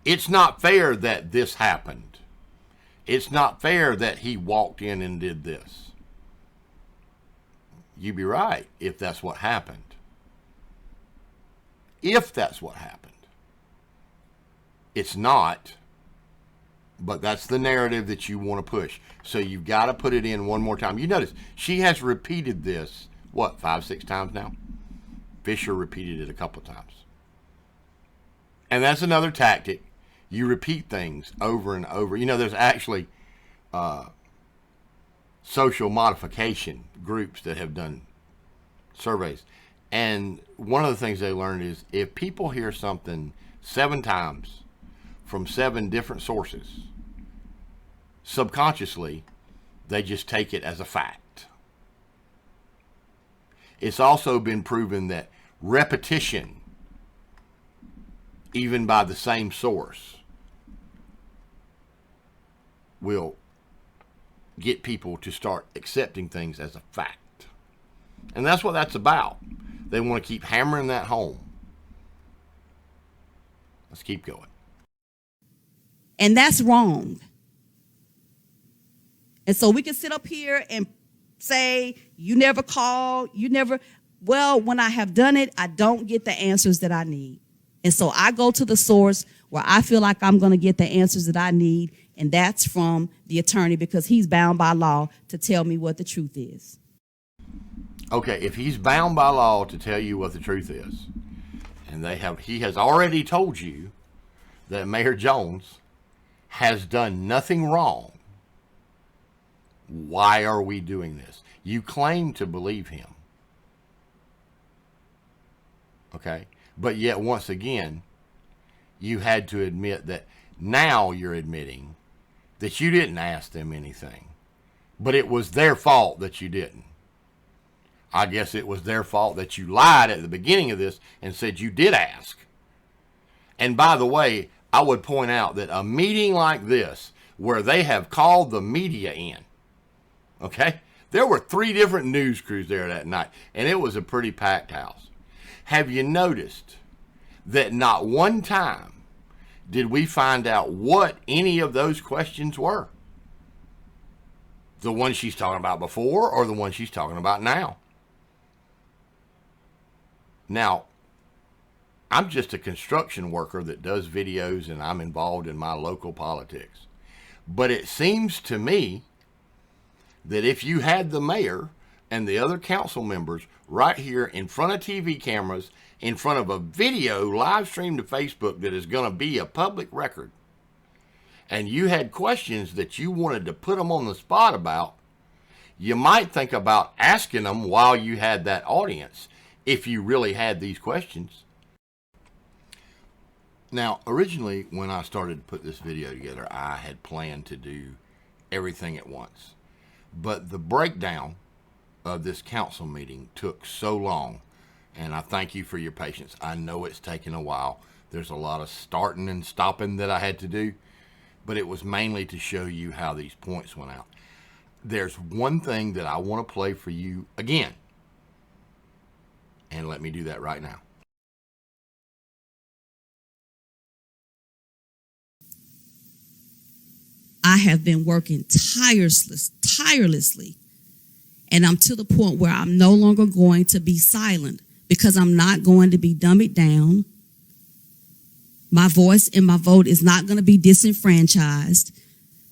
It's not fair that this happened. It's not fair that he walked in and did this. You'd be right if that's what happened. If that's what happened. It's not, but that's the narrative that you want to push. So you've got to put it in one more time. You notice she has repeated this, 5-6 times now? Fisher repeated it a couple of times. And that's another tactic. You repeat things over and over. You know, there's actually social modification groups that have done surveys. And one of the things they learned is if people hear something 7 times from 7 different sources, subconsciously, they just take it as a fact. It's also been proven that repetition, even by the same source, will get people to start accepting things as a fact. And that's what that's about. They want to keep hammering that home. Let's keep going. And that's wrong. And so we can sit up here and say, you never call, you never. Well, when I have done it, I don't get the answers that I need. And so I go to the source where I feel like I'm going to get the answers that I need, and that's from the attorney, because he's bound by law to tell me what the truth is. Okay, if he's bound by law to tell you what the truth is, and he has already told you that Mayor Jones has done nothing wrong, why are we doing this? You claim to believe him. Okay? But yet, once again, you had to admit that now you're admitting that you didn't ask them anything. But it was their fault that you didn't. I guess it was their fault that you lied at the beginning of this and said you did ask. And by the way, I would point out that a meeting like this, where they have called the media in, okay? There were 3 different news crews there that night, and it was a pretty packed house. Have you noticed that not one time did we find out what any of those questions were? The one she's talking about before or the one she's talking about now? Now, I'm just a construction worker that does videos, and I'm involved in my local politics. But it seems to me that if you had the mayor and the other council members right here in front of TV cameras, in front of a video live streamed to Facebook that is going to be a public record, and you had questions that you wanted to put them on the spot about, you might think about asking them while you had that audience, if you really had these questions. Now, originally, when I started to put this video together, I had planned to do everything at once. But the breakdown of this council meeting took so long, and I thank you for your patience. I know it's taken a while. There's a lot of starting and stopping that I had to do, but it was mainly to show you how these points went out. There's one thing that I want to play for you again, and let me do that right now. I have been working tirelessly, and I'm to the point where I'm no longer going to be silent, because I'm not going to be dummied down. My voice and my vote is not going to be disenfranchised.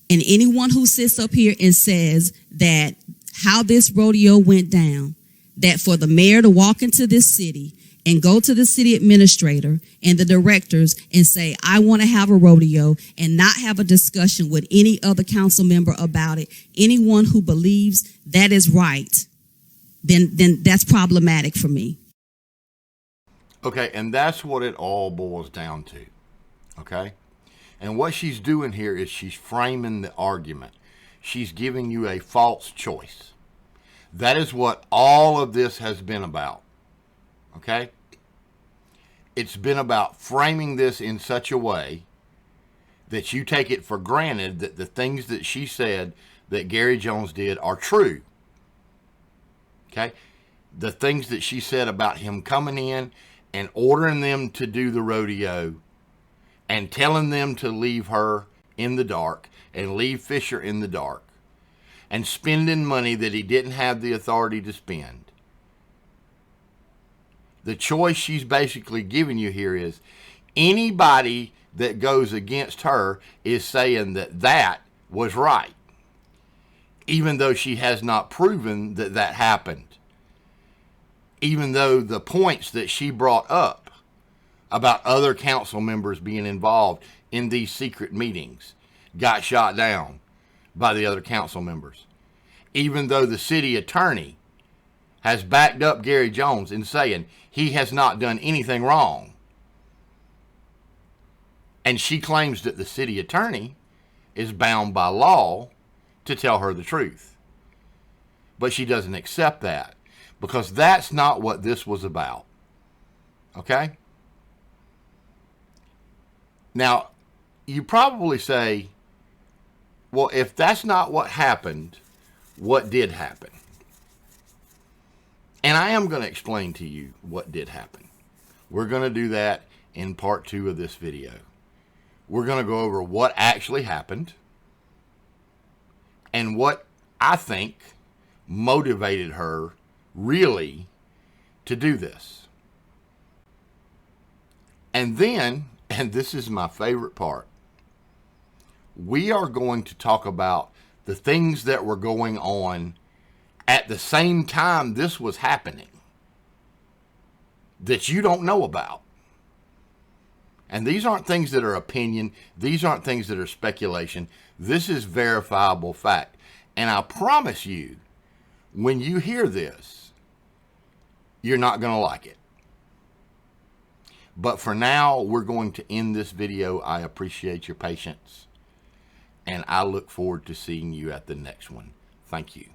And anyone who sits up here and says that how this rodeo went down, that for the mayor to walk into this city and go to the city administrator and the directors and say, I want to have a rodeo, and not have a discussion with any other council member about it, anyone who believes that is right, then that's problematic for me. Okay, and that's what it all boils down to, okay? And what she's doing here is she's framing the argument. She's giving you a false choice. That is what all of this has been about, okay? It's been about framing this in such a way that you take it for granted that the things that she said that Gary Jones did are true, okay? The things that she said about him coming in and ordering them to do the rodeo and telling them to leave her in the dark and leave Fisher in the dark and spending money that he didn't have the authority to spend. The choice she's basically giving you here is anybody that goes against her is saying that that was right, even though she has not proven that that happened. Even though the points that she brought up about other council members being involved in these secret meetings got shot down by the other council members. Even though the city attorney has backed up Gary Jones in saying he has not done anything wrong. And she claims that the city attorney is bound by law to tell her the truth. But she doesn't accept that, because that's not what this was about. Okay? Now, you probably say, Well, if that's not what happened, what did happen? And I am going to explain to you what did happen. We're going to do that in part 2 of this video. We're going to go over what actually happened and what I think motivated her really to do this. And then, and this is my favorite part, we are going to talk about the things that were going on at the same time this was happening that you don't know about. And these aren't things that are opinion. These aren't things that are speculation. This is verifiable fact. And I promise you, when you hear this, you're not going to like it. But for now, we're going to end this video. I appreciate your patience. And I look forward to seeing you at the next one. Thank you.